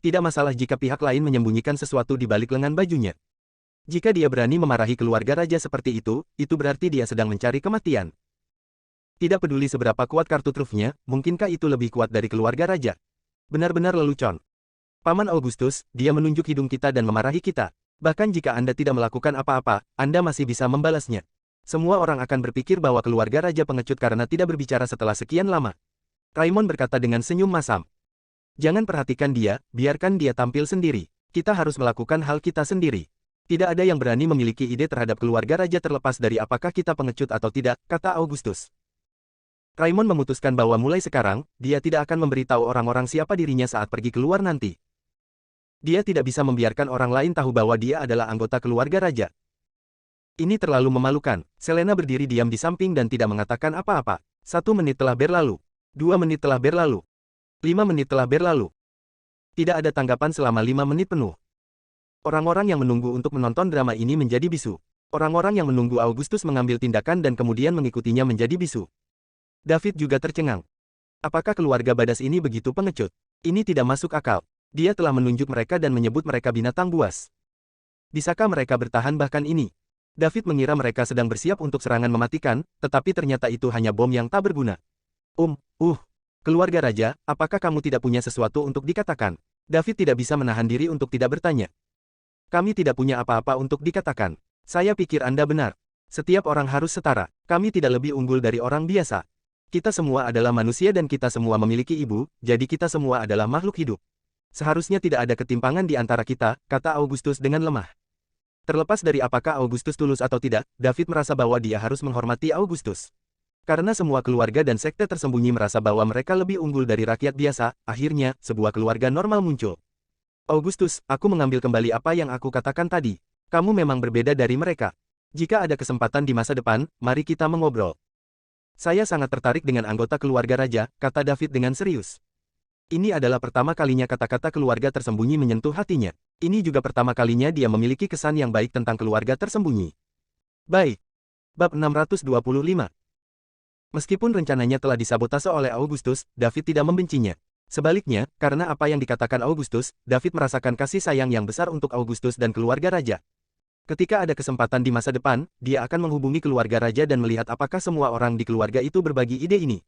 Tidak masalah jika pihak lain menyembunyikan sesuatu di balik lengan bajunya. Jika dia berani memarahi keluarga raja seperti itu berarti dia sedang mencari kematian. Tidak peduli seberapa kuat kartu trufnya, mungkinkah itu lebih kuat dari keluarga raja? Benar-benar lelucon. Paman Augustus, dia menunjuk hidung kita dan memarahi kita. Bahkan jika Anda tidak melakukan apa-apa, Anda masih bisa membalasnya. Semua orang akan berpikir bahwa keluarga raja pengecut karena tidak berbicara setelah sekian lama. Raymond berkata dengan senyum masam. Jangan perhatikan dia, biarkan dia tampil sendiri. Kita harus melakukan hal kita sendiri. Tidak ada yang berani memiliki ide terhadap keluarga raja terlepas dari apakah kita pengecut atau tidak, kata Augustus. Raymond memutuskan bahwa mulai sekarang, dia tidak akan memberitahu orang-orang siapa dirinya saat pergi keluar nanti. Dia tidak bisa membiarkan orang lain tahu bahwa dia adalah anggota keluarga raja. Ini terlalu memalukan. Selena berdiri diam di samping dan tidak mengatakan apa-apa. 1 menit telah berlalu. 2 menit telah berlalu. 5 menit telah berlalu. Tidak ada tanggapan selama 5 menit penuh. Orang-orang yang menunggu untuk menonton drama ini menjadi bisu. Orang-orang yang menunggu Augustus mengambil tindakan dan kemudian mengikutinya menjadi bisu. David juga tercengang. Apakah keluarga Badas ini begitu pengecut? Ini tidak masuk akal. Dia telah menunjuk mereka dan menyebut mereka binatang buas. Bisakah mereka bertahan bahkan ini? David mengira mereka sedang bersiap untuk serangan mematikan, tetapi ternyata itu hanya bom yang tak berguna. Keluarga raja, apakah kamu tidak punya sesuatu untuk dikatakan? David tidak bisa menahan diri untuk tidak bertanya. Kami tidak punya apa-apa untuk dikatakan. Saya pikir Anda benar. Setiap orang harus setara. Kami tidak lebih unggul dari orang biasa. Kita semua adalah manusia dan kita semua memiliki ibu, jadi kita semua adalah makhluk hidup. Seharusnya tidak ada ketimpangan di antara kita, kata Augustus dengan lemah. Terlepas dari apakah Augustus tulus atau tidak, David merasa bahwa dia harus menghormati Augustus. Karena semua keluarga dan sekte tersembunyi merasa bahwa mereka lebih unggul dari rakyat biasa, akhirnya, sebuah keluarga normal muncul. Augustus, aku mengambil kembali apa yang aku katakan tadi. Kamu memang berbeda dari mereka. Jika ada kesempatan di masa depan, mari kita mengobrol. Saya sangat tertarik dengan anggota keluarga raja, kata David dengan serius. Ini adalah pertama kalinya kata-kata keluarga tersembunyi menyentuh hatinya. Ini juga pertama kalinya dia memiliki kesan yang baik tentang keluarga tersembunyi. Baik. Bab 625. Meskipun rencananya telah disabotase oleh Augustus, David tidak membencinya. Sebaliknya, karena apa yang dikatakan Augustus, David merasakan kasih sayang yang besar untuk Augustus dan keluarga raja. Ketika ada kesempatan di masa depan, dia akan menghubungi keluarga raja dan melihat apakah semua orang di keluarga itu berbagi ide ini.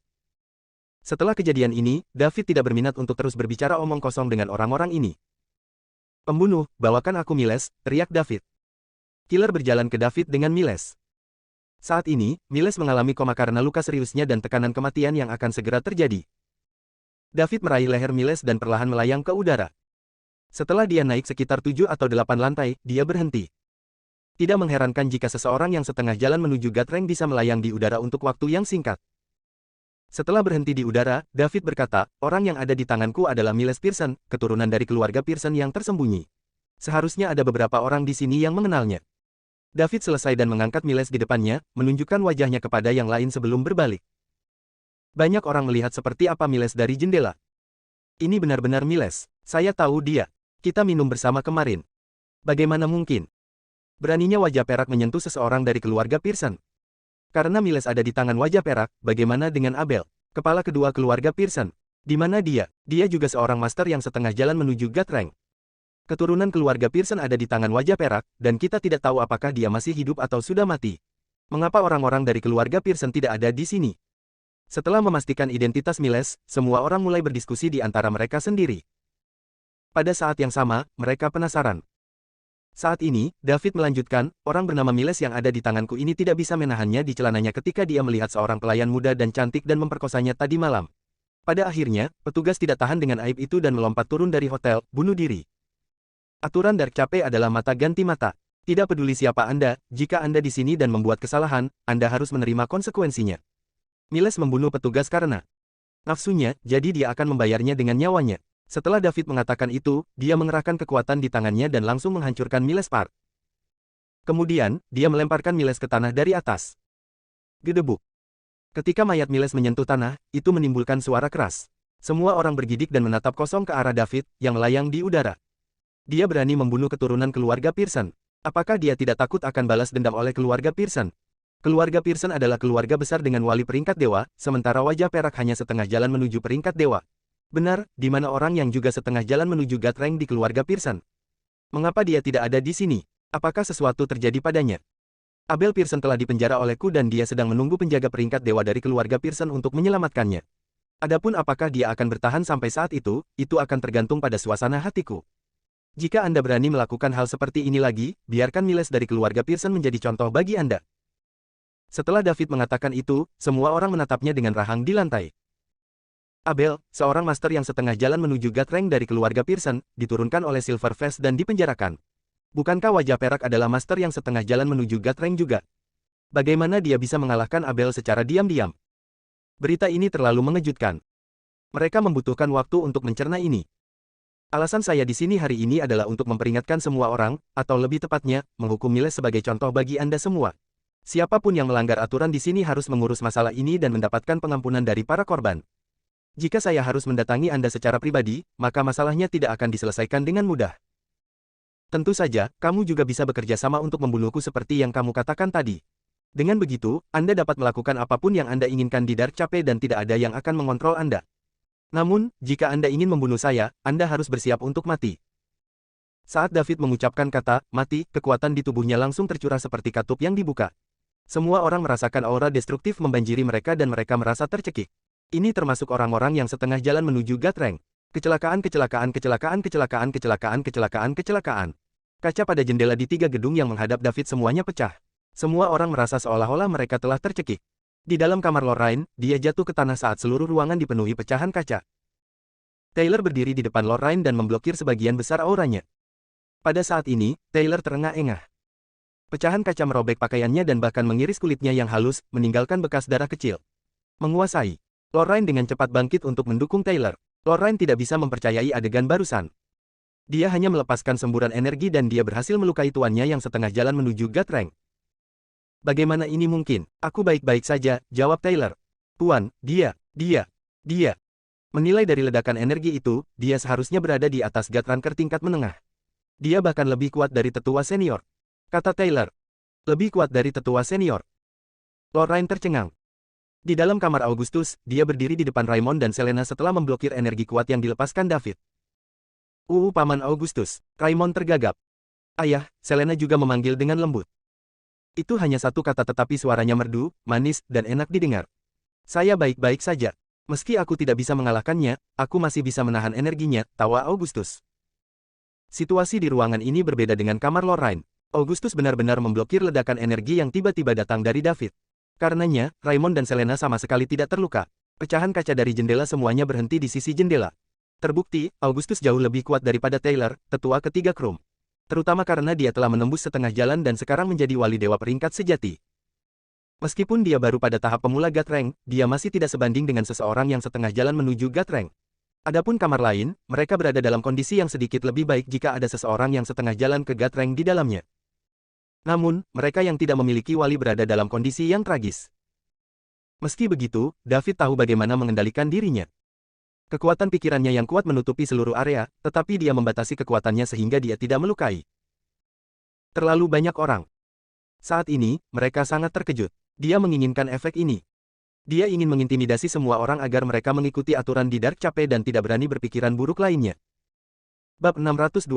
Setelah kejadian ini, David tidak berminat untuk terus berbicara omong kosong dengan orang-orang ini. Pembunuh, bawakan aku Miles, teriak David. Killer berjalan ke David dengan Miles. Saat ini, Miles mengalami koma karena luka seriusnya dan tekanan kematian yang akan segera terjadi. David meraih leher Miles dan perlahan melayang ke udara. Setelah dia naik sekitar 7 atau 8 lantai, dia berhenti. Tidak mengherankan jika seseorang yang setengah jalan menuju Gatreng bisa melayang di udara untuk waktu yang singkat. Setelah berhenti di udara, David berkata, orang yang ada di tanganku adalah Miles Pearson, keturunan dari keluarga Pearson yang tersembunyi. Seharusnya ada beberapa orang di sini yang mengenalnya. David selesai dan mengangkat Miles di depannya, menunjukkan wajahnya kepada yang lain sebelum berbalik. Banyak orang melihat seperti apa Miles dari jendela. Ini benar-benar Miles. Saya tahu dia. Kita minum bersama kemarin. Bagaimana mungkin? Beraninya wajah perak menyentuh seseorang dari keluarga Pearson. Karena Miles ada di tangan wajah perak, bagaimana dengan Abel, kepala kedua keluarga Pearson? Di mana dia? Dia juga seorang master yang setengah jalan menuju Gatreng. Keturunan keluarga Pearson ada di tangan wajah perak, dan kita tidak tahu apakah dia masih hidup atau sudah mati. Mengapa orang-orang dari keluarga Pearson tidak ada di sini? Setelah memastikan identitas Miles, semua orang mulai berdiskusi di antara mereka sendiri. Pada saat yang sama, mereka penasaran. Saat ini, David melanjutkan, orang bernama Miles yang ada di tanganku ini tidak bisa menahannya di celananya ketika dia melihat seorang pelayan muda dan cantik dan memperkosanya tadi malam. Pada akhirnya, petugas tidak tahan dengan aib itu dan melompat turun dari hotel, bunuh diri. Aturan Dark Cafe adalah mata ganti mata. Tidak peduli siapa Anda, jika Anda di sini dan membuat kesalahan, Anda harus menerima konsekuensinya. Miles membunuh petugas karena nafsunya, jadi dia akan membayarnya dengan nyawanya. Setelah David mengatakan itu, dia mengerahkan kekuatan di tangannya dan langsung menghancurkan Miles Park. Kemudian, dia melemparkan Miles ke tanah dari atas. Gedebuk. Ketika mayat Miles menyentuh tanah, itu menimbulkan suara keras. Semua orang bergidik dan menatap kosong ke arah David, yang melayang di udara. Dia berani membunuh keturunan keluarga Pearson. Apakah dia tidak takut akan balas dendam oleh keluarga Pearson? Keluarga Pearson adalah keluarga besar dengan wali peringkat dewa, sementara wajah perak hanya setengah jalan menuju peringkat dewa. Benar, di mana orang yang juga setengah jalan menuju Gatreng di keluarga Pearson? Mengapa dia tidak ada di sini? Apakah sesuatu terjadi padanya? Abel Pearson telah dipenjara olehku dan dia sedang menunggu penjaga peringkat dewa dari keluarga Pearson untuk menyelamatkannya. Adapun apakah dia akan bertahan sampai saat itu akan tergantung pada suasana hatiku. Jika Anda berani melakukan hal seperti ini lagi, biarkan Miles dari keluarga Pearson menjadi contoh bagi Anda. Setelah David mengatakan itu, semua orang menatapnya dengan rahang di lantai. Abel, seorang master yang setengah jalan menuju Gatreng dari keluarga Pearson, diturunkan oleh Silverface dan dipenjarakan. Bukankah wajah perak adalah master yang setengah jalan menuju Gatreng juga? Bagaimana dia bisa mengalahkan Abel secara diam-diam? Berita ini terlalu mengejutkan. Mereka membutuhkan waktu untuk mencerna ini. Alasan saya di sini hari ini adalah untuk memperingatkan semua orang, atau lebih tepatnya, menghukum Miles sebagai contoh bagi Anda semua. Siapapun yang melanggar aturan di sini harus mengurus masalah ini dan mendapatkan pengampunan dari para korban. Jika saya harus mendatangi Anda secara pribadi, maka masalahnya tidak akan diselesaikan dengan mudah. Tentu saja, kamu juga bisa bekerja sama untuk membunuhku seperti yang kamu katakan tadi. Dengan begitu, Anda dapat melakukan apapun yang Anda inginkan di Dark Chapel dan tidak ada yang akan mengontrol Anda. Namun, jika Anda ingin membunuh saya, Anda harus bersiap untuk mati. Saat David mengucapkan kata mati, kekuatan di tubuhnya langsung tercurah seperti katup yang dibuka. Semua orang merasakan aura destruktif membanjiri mereka dan mereka merasa tercekik. Ini termasuk orang-orang yang setengah jalan menuju Gatreng. Kecelakaan. Kaca pada jendela di 3 gedung yang menghadap David semuanya pecah. Semua orang merasa seolah-olah mereka telah tercekik. Di dalam kamar Lorraine, dia jatuh ke tanah saat seluruh ruangan dipenuhi pecahan kaca. Taylor berdiri di depan Lorraine dan memblokir sebagian besar auranya. Pada saat ini, Taylor terengah-engah. Pecahan kaca merobek pakaiannya dan bahkan mengiris kulitnya yang halus, meninggalkan bekas darah kecil. Menguasai. Lorraine dengan cepat bangkit untuk mendukung Taylor. Lorraine tidak bisa mempercayai adegan barusan. Dia hanya melepaskan semburan energi dan dia berhasil melukai tuannya yang setengah jalan menuju Gatreng. Bagaimana ini mungkin? Aku baik-baik saja, jawab Taylor. Tuan, dia. Menilai dari ledakan energi itu, dia seharusnya berada di atas Gatranker tingkat menengah. Dia bahkan lebih kuat dari tetua senior. Kata Taylor. Lebih kuat dari tetua senior. Lorraine tercengang. Di dalam kamar Augustus, dia berdiri di depan Raymond dan Selena setelah memblokir energi kuat yang dilepaskan David. Paman Augustus. Raymond tergagap. Ayah, Selena juga memanggil dengan lembut. Itu hanya satu kata tetapi suaranya merdu, manis, dan enak didengar. Saya baik-baik saja. Meski aku tidak bisa mengalahkannya, aku masih bisa menahan energinya, tawa Augustus. Situasi di ruangan ini berbeda dengan kamar Lorraine. Augustus benar-benar memblokir ledakan energi yang tiba-tiba datang dari David. Karenanya, Raymond dan Selena sama sekali tidak terluka. Pecahan kaca dari jendela semuanya berhenti di sisi jendela. Terbukti, Augustus jauh lebih kuat daripada Taylor, tetua ketiga Krum. Terutama karena dia telah menembus setengah jalan dan sekarang menjadi wali dewa peringkat sejati. Meskipun dia baru pada tahap pemula Gatreng, dia masih tidak sebanding dengan seseorang yang setengah jalan menuju Gatreng. Adapun kamar lain, mereka berada dalam kondisi yang sedikit lebih baik jika ada seseorang yang setengah jalan ke Gatreng di dalamnya. Namun, mereka yang tidak memiliki wali berada dalam kondisi yang tragis. Meski begitu, David tahu bagaimana mengendalikan dirinya. Kekuatan pikirannya yang kuat menutupi seluruh area, tetapi dia membatasi kekuatannya sehingga dia tidak melukai. Terlalu banyak orang. Saat ini, mereka sangat terkejut. Dia menginginkan efek ini. Dia ingin mengintimidasi semua orang agar mereka mengikuti aturan di Dark Chapel dan tidak berani berpikiran buruk lainnya. Bab 626.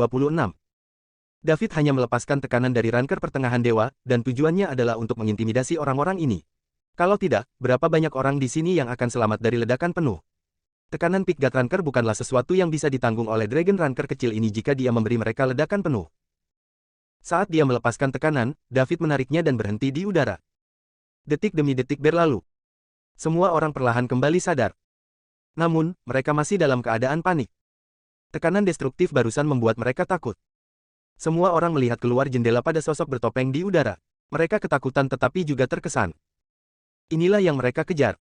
David hanya melepaskan tekanan dari ranker pertengahan dewa, dan tujuannya adalah untuk mengintimidasi orang-orang ini. Kalau tidak, berapa banyak orang di sini yang akan selamat dari ledakan penuh? Tekanan Pik Gatranker bukanlah sesuatu yang bisa ditanggung oleh Dragon Ranker kecil ini jika dia memberi mereka ledakan penuh. Saat dia melepaskan tekanan, David menariknya dan berhenti di udara. Detik demi detik berlalu. Semua orang perlahan kembali sadar. Namun, mereka masih dalam keadaan panik. Tekanan destruktif barusan membuat mereka takut. Semua orang melihat keluar jendela pada sosok bertopeng di udara. Mereka ketakutan tetapi juga terkesan. Inilah yang mereka kejar.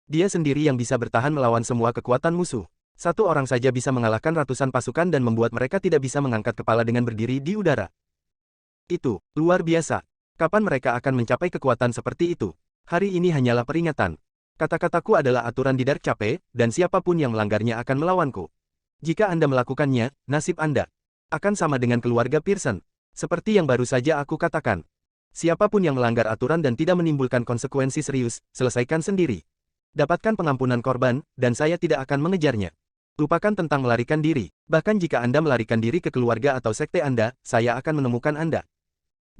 Dia sendiri yang bisa bertahan melawan semua kekuatan musuh. Satu orang saja bisa mengalahkan ratusan pasukan dan membuat mereka tidak bisa mengangkat kepala dengan berdiri di udara. Itu luar biasa. Kapan mereka akan mencapai kekuatan seperti itu? Hari ini hanyalah peringatan. Kata-kataku adalah aturan di Dark Chapel, dan siapapun yang melanggarnya akan melawanku. Jika Anda melakukannya, nasib Anda akan sama dengan keluarga Pearson. Seperti yang baru saja aku katakan. Siapapun yang melanggar aturan dan tidak menimbulkan konsekuensi serius, selesaikan sendiri. Dapatkan pengampunan korban, dan saya tidak akan mengejarnya. Lupakan tentang melarikan diri. Bahkan jika Anda melarikan diri ke keluarga atau sekte Anda, saya akan menemukan Anda.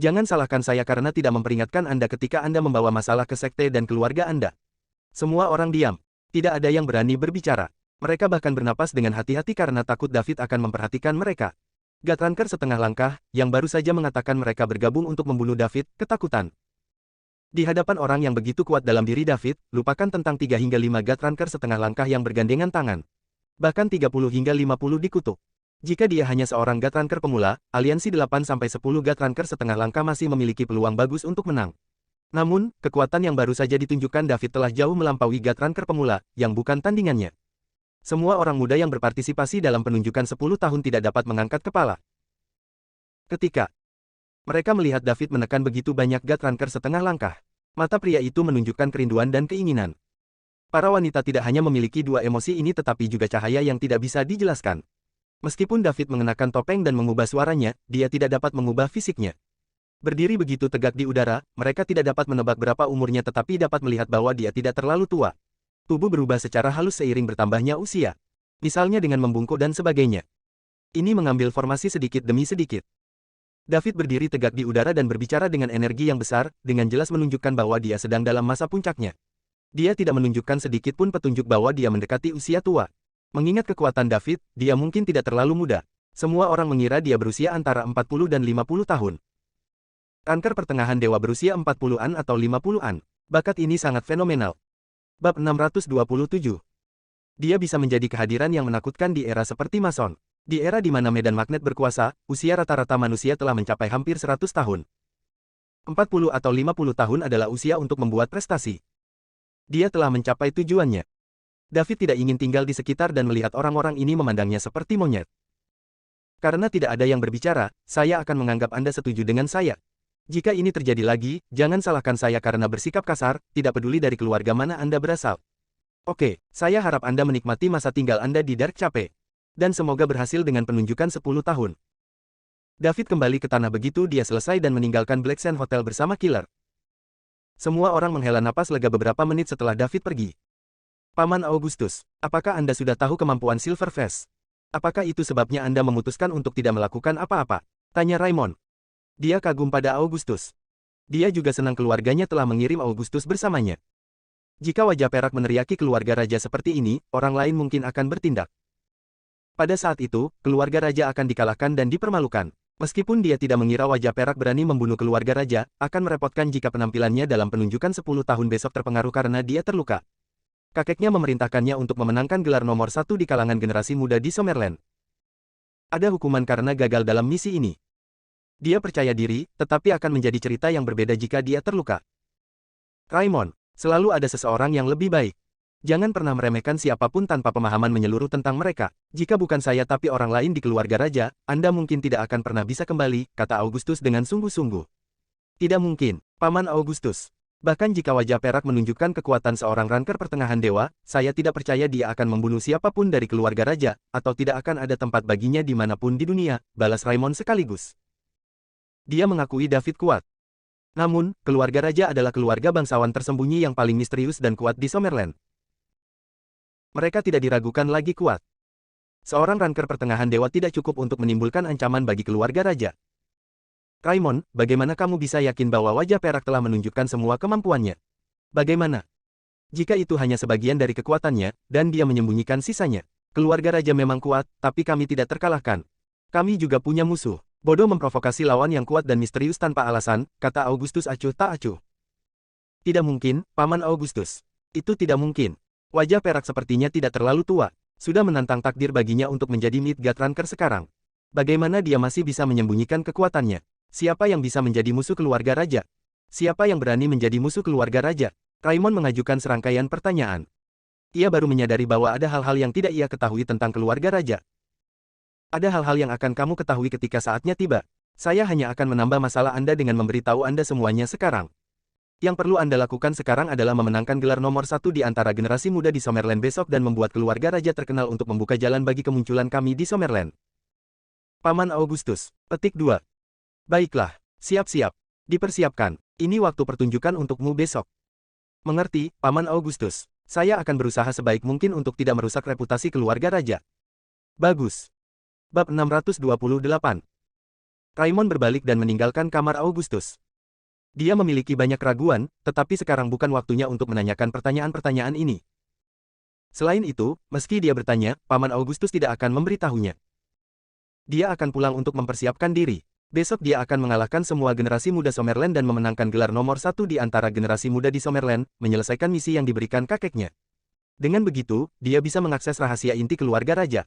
Jangan salahkan saya karena tidak memperingatkan Anda ketika Anda membawa masalah ke sekte dan keluarga Anda. Semua orang diam. Tidak ada yang berani berbicara. Mereka bahkan bernapas dengan hati-hati karena takut David akan memperhatikan mereka. Gatranker setengah langkah, yang baru saja mengatakan mereka bergabung untuk membunuh David, ketakutan. Di hadapan orang yang begitu kuat dalam diri David, lupakan tentang 3 hingga 5 Gatranker setengah langkah yang bergandengan tangan. Bahkan 30 hingga 50 dikutuk. Jika dia hanya seorang Gatranker pemula, aliansi 8-10 Gatranker setengah langkah masih memiliki peluang bagus untuk menang. Namun, kekuatan yang baru saja ditunjukkan David telah jauh melampaui Gatranker pemula, yang bukan tandingannya. Semua orang muda yang berpartisipasi dalam penunjukan 10 tahun tidak dapat mengangkat kepala. Ketika mereka melihat David menekan begitu banyak Gatranker setengah langkah, mata pria itu menunjukkan kerinduan dan keinginan. Para wanita tidak hanya memiliki dua emosi ini tetapi juga cahaya yang tidak bisa dijelaskan. Meskipun David mengenakan topeng dan mengubah suaranya, dia tidak dapat mengubah fisiknya. Berdiri begitu tegak di udara, mereka tidak dapat menebak berapa umurnya tetapi dapat melihat bahwa dia tidak terlalu tua. Tubuh berubah secara halus seiring bertambahnya usia. Misalnya dengan membungkuk dan sebagainya. Ini mengambil formasi sedikit demi sedikit. David berdiri tegak di udara dan berbicara dengan energi yang besar, dengan jelas menunjukkan bahwa dia sedang dalam masa puncaknya. Dia tidak menunjukkan sedikit pun petunjuk bahwa dia mendekati usia tua. Mengingat kekuatan David, dia mungkin tidak terlalu muda. Semua orang mengira dia berusia antara 40 dan 50 tahun. Ranker pertengahan dewa berusia 40-an atau 50-an. Bakat ini sangat fenomenal. Bab 627. Dia bisa menjadi kehadiran yang menakutkan di era seperti Mason. Di era di mana medan magnet berkuasa, usia rata-rata manusia telah mencapai hampir 100 tahun. 40 atau 50 tahun adalah usia untuk membuat prestasi. Dia telah mencapai tujuannya. David tidak ingin tinggal di sekitar dan melihat orang-orang ini memandangnya seperti monyet. Karena tidak ada yang berbicara, saya akan menganggap Anda setuju dengan saya. Jika ini terjadi lagi, jangan salahkan saya karena bersikap kasar, tidak peduli dari keluarga mana Anda berasal. Oke, saya harap Anda menikmati masa tinggal Anda di Dark Cape. Dan semoga berhasil dengan penunjukan 10 tahun. David kembali ke tanah begitu dia selesai dan meninggalkan Black Sand Hotel bersama Killer. Semua orang menghela napas lega beberapa menit setelah David pergi. Paman Augustus, apakah Anda sudah tahu kemampuan Silverface? Apakah itu sebabnya Anda memutuskan untuk tidak melakukan apa-apa? Tanya Raymond. Dia kagum pada Augustus. Dia juga senang keluarganya telah mengirim Augustus bersamanya. Jika wajah perak meneriaki keluarga raja seperti ini, orang lain mungkin akan bertindak. Pada saat itu, keluarga raja akan dikalahkan dan dipermalukan. Meskipun dia tidak mengira wajah perak berani membunuh keluarga raja, akan merepotkan jika penampilannya dalam penunjukan 10 tahun besok terpengaruh karena dia terluka. Kakeknya memerintahkannya untuk memenangkan gelar nomor 1 di kalangan generasi muda di Summerland. Ada hukuman karena gagal dalam misi ini. Dia percaya diri, tetapi akan menjadi cerita yang berbeda jika dia terluka. Raymond, selalu ada seseorang yang lebih baik. Jangan pernah meremehkan siapapun tanpa pemahaman menyeluruh tentang mereka. Jika bukan saya tapi orang lain di keluarga raja, Anda mungkin tidak akan pernah bisa kembali, kata Augustus dengan sungguh-sungguh. Tidak mungkin, Paman Augustus. Bahkan jika wajah perak menunjukkan kekuatan seorang ranker pertengahan dewa, saya tidak percaya dia akan membunuh siapapun dari keluarga raja, atau tidak akan ada tempat baginya dimanapun di dunia, balas Raymond sekaligus. Dia mengakui David kuat. Namun, keluarga raja adalah keluarga bangsawan tersembunyi yang paling misterius dan kuat di Summerland. Mereka tidak diragukan lagi kuat. Seorang ranker pertengahan dewa tidak cukup untuk menimbulkan ancaman bagi keluarga raja. Raymond, bagaimana kamu bisa yakin bahwa wajah perak telah menunjukkan semua kemampuannya? Bagaimana jika itu hanya sebagian dari kekuatannya, dan dia menyembunyikan sisanya? Keluarga raja memang kuat, tapi kami tidak terkalahkan. Kami juga punya musuh. Bodoh memprovokasi lawan yang kuat dan misterius tanpa alasan, kata Augustus acuh tak acuh. Tidak mungkin, Paman Augustus. Itu tidak mungkin. Wajah perak sepertinya tidak terlalu tua. Sudah menantang takdir baginya untuk menjadi Midgard Ranker sekarang. Bagaimana dia masih bisa menyembunyikan kekuatannya? Siapa yang bisa menjadi musuh keluarga raja? Siapa yang berani menjadi musuh keluarga raja? Raymond mengajukan serangkaian pertanyaan. Ia baru menyadari bahwa ada hal-hal yang tidak ia ketahui tentang keluarga raja. Ada hal-hal yang akan kamu ketahui ketika saatnya tiba. Saya hanya akan menambah masalah Anda dengan memberitahu Anda semuanya sekarang. Yang perlu Anda lakukan sekarang adalah memenangkan gelar nomor 1 di antara generasi muda di Summerland besok dan membuat keluarga raja terkenal untuk membuka jalan bagi kemunculan kami di Summerland. Paman Augustus. Petik 2. Baiklah, siap-siap. Dipersiapkan. Ini waktu pertunjukan untukmu besok. Mengerti, Paman Augustus. Saya akan berusaha sebaik mungkin untuk tidak merusak reputasi keluarga raja. Bagus. Bab 628. Raymond berbalik dan meninggalkan kamar Augustus. Dia memiliki banyak keraguan, tetapi sekarang bukan waktunya untuk menanyakan pertanyaan-pertanyaan ini. Selain itu, meski dia bertanya, Paman Augustus tidak akan memberitahunya. Dia akan pulang untuk mempersiapkan diri. Besok dia akan mengalahkan semua generasi muda Summerland dan memenangkan gelar nomor 1 di antara generasi muda di Summerland, menyelesaikan misi yang diberikan kakeknya. Dengan begitu, dia bisa mengakses rahasia inti keluarga raja.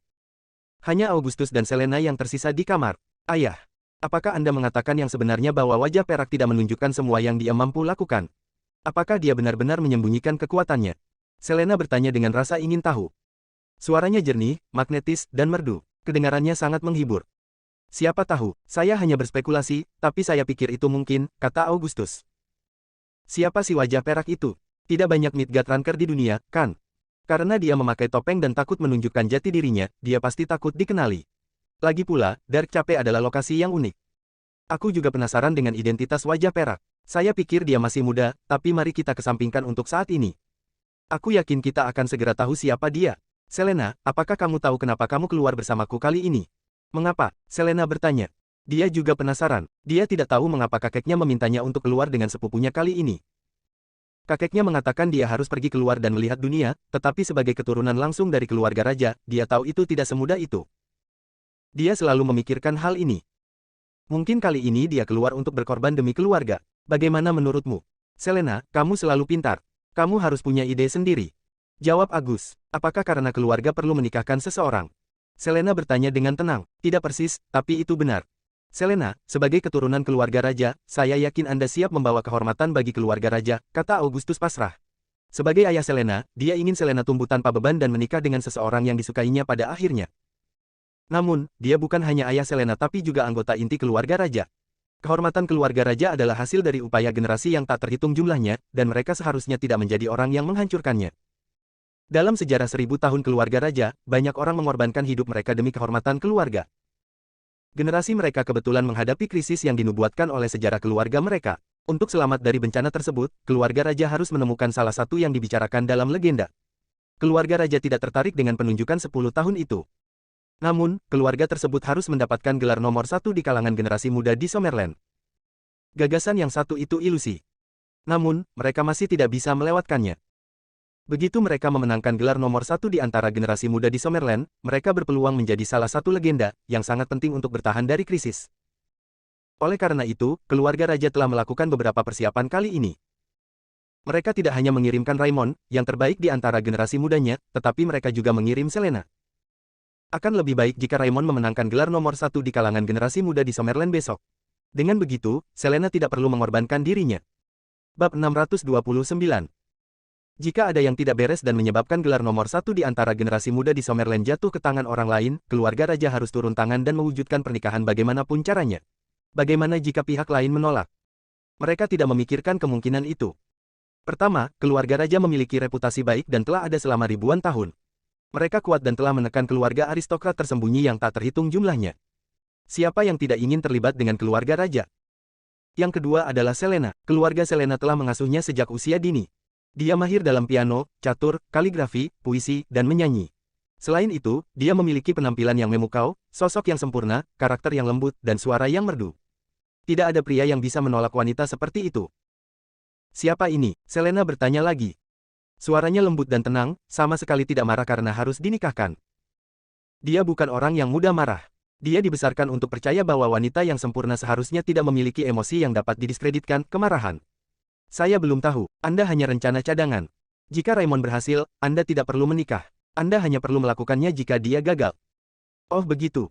Hanya Augustus dan Selena yang tersisa di kamar. Ayah, Apakah Anda mengatakan yang sebenarnya bahwa wajah perak tidak menunjukkan semua yang dia mampu lakukan? Apakah dia benar-benar menyembunyikan kekuatannya? Selena bertanya dengan rasa ingin tahu. Suaranya jernih, magnetis, dan merdu. Kedengarannya sangat menghibur. Siapa tahu, saya hanya berspekulasi, tapi saya pikir itu mungkin, kata Augustus. Siapa si wajah perak itu? Tidak banyak Midgard Ranker di dunia, kan? Karena dia memakai topeng dan takut menunjukkan jati dirinya, dia pasti takut dikenali. Lagi pula, Dark Cape adalah lokasi yang unik. Aku juga penasaran dengan identitas wajah perak. Saya pikir dia masih muda, tapi mari kita kesampingkan untuk saat ini. Aku yakin kita akan segera tahu siapa dia. Selena, apakah kamu tahu kenapa kamu keluar bersamaku kali ini? Mengapa? Selena bertanya. Dia juga penasaran. Dia tidak tahu mengapa kakeknya memintanya untuk keluar dengan sepupunya kali ini. Kakeknya mengatakan dia harus pergi keluar dan melihat dunia, tetapi sebagai keturunan langsung dari keluarga raja, dia tahu itu tidak semudah itu. Dia selalu memikirkan hal ini. Mungkin kali ini dia keluar untuk berkorban demi keluarga. Bagaimana menurutmu? Selena, kamu selalu pintar. Kamu harus punya ide sendiri. Jawab Agus. Apakah karena keluarga perlu menikahkan seseorang? Selena bertanya dengan tenang. Tidak persis, tapi itu benar. Selena, sebagai keturunan keluarga raja, saya yakin Anda siap membawa kehormatan bagi keluarga raja, kata Augustus pasrah. Sebagai ayah Selena, dia ingin Selena tumbuh tanpa beban dan menikah dengan seseorang yang disukainya pada akhirnya. Namun, dia bukan hanya ayah Selena tapi juga anggota inti keluarga raja. Kehormatan keluarga raja adalah hasil dari upaya generasi yang tak terhitung jumlahnya, dan mereka seharusnya tidak menjadi orang yang menghancurkannya. Dalam sejarah 1000 tahun keluarga raja, banyak orang mengorbankan hidup mereka demi kehormatan keluarga. Generasi mereka kebetulan menghadapi krisis yang dinubuatkan oleh sejarah keluarga mereka. Untuk selamat dari bencana tersebut, keluarga raja harus menemukan salah satu yang dibicarakan dalam legenda. Keluarga raja tidak tertarik dengan penunjukan 10 tahun itu. Namun, keluarga tersebut harus mendapatkan gelar nomor 1 di kalangan generasi muda di Summerland. Gagasan yang satu itu ilusi. Namun, mereka masih tidak bisa melewatkannya. Begitu mereka memenangkan gelar nomor 1 di antara generasi muda di Summerland, mereka berpeluang menjadi salah satu legenda, yang sangat penting untuk bertahan dari krisis. Oleh karena itu, keluarga raja telah melakukan beberapa persiapan kali ini. Mereka tidak hanya mengirimkan Raymond, yang terbaik di antara generasi mudanya, tetapi mereka juga mengirim Selena. Akan lebih baik jika Raymond memenangkan gelar nomor 1 di kalangan generasi muda di Summerland besok. Dengan begitu, Selena tidak perlu mengorbankan dirinya. Bab 629. Jika ada yang tidak beres dan menyebabkan gelar nomor 1 di antara generasi muda di Summerland jatuh ke tangan orang lain, keluarga raja harus turun tangan dan mewujudkan pernikahan bagaimanapun caranya. Bagaimana jika pihak lain menolak? Mereka tidak memikirkan kemungkinan itu. Pertama, keluarga raja memiliki reputasi baik dan telah ada selama ribuan tahun. Mereka kuat dan telah menekan keluarga aristokrat tersembunyi yang tak terhitung jumlahnya. Siapa yang tidak ingin terlibat dengan keluarga raja? Yang kedua adalah Selena. Keluarga Selena telah mengasuhnya sejak usia dini. Dia mahir dalam piano, catur, kaligrafi, puisi, dan menyanyi. Selain itu, dia memiliki penampilan yang memukau, sosok yang sempurna, karakter yang lembut, dan suara yang merdu. Tidak ada pria yang bisa menolak wanita seperti itu. Siapa ini? Selena bertanya lagi. Suaranya lembut dan tenang, sama sekali tidak marah karena harus dinikahkan. Dia bukan orang yang mudah marah. Dia dibesarkan untuk percaya bahwa wanita yang sempurna seharusnya tidak memiliki emosi yang dapat didiskreditkan, kemarahan. Saya belum tahu, Anda hanya rencana cadangan. Jika Raymond berhasil, Anda tidak perlu menikah. Anda hanya perlu melakukannya jika dia gagal. Oh begitu.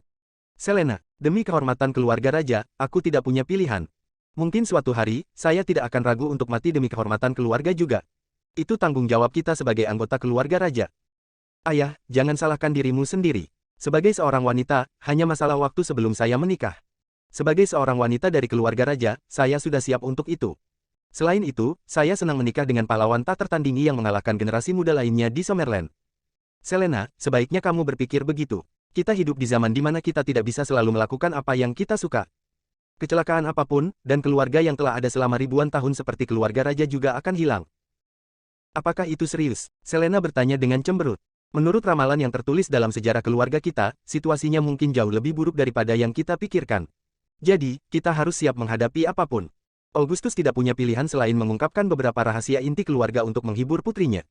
Selena, demi kehormatan keluarga raja, aku tidak punya pilihan. Mungkin suatu hari, saya tidak akan ragu untuk mati demi kehormatan keluarga juga. Itu tanggung jawab kita sebagai anggota keluarga raja. Ayah, jangan salahkan dirimu sendiri. Sebagai seorang wanita, hanya masalah waktu sebelum saya menikah. Sebagai seorang wanita dari keluarga raja, saya sudah siap untuk itu. Selain itu, saya senang menikah dengan pahlawan tak tertandingi yang mengalahkan generasi muda lainnya di Summerland. Selena, sebaiknya kamu berpikir begitu. Kita hidup di zaman di mana kita tidak bisa selalu melakukan apa yang kita suka. Kecelakaan apapun, dan keluarga yang telah ada selama ribuan tahun seperti keluarga raja juga akan hilang. Apakah itu serius? Selena bertanya dengan cemberut. Menurut ramalan yang tertulis dalam sejarah keluarga kita, situasinya mungkin jauh lebih buruk daripada yang kita pikirkan. Jadi, kita harus siap menghadapi apapun. Augustus tidak punya pilihan selain mengungkapkan beberapa rahasia inti keluarga untuk menghibur putrinya.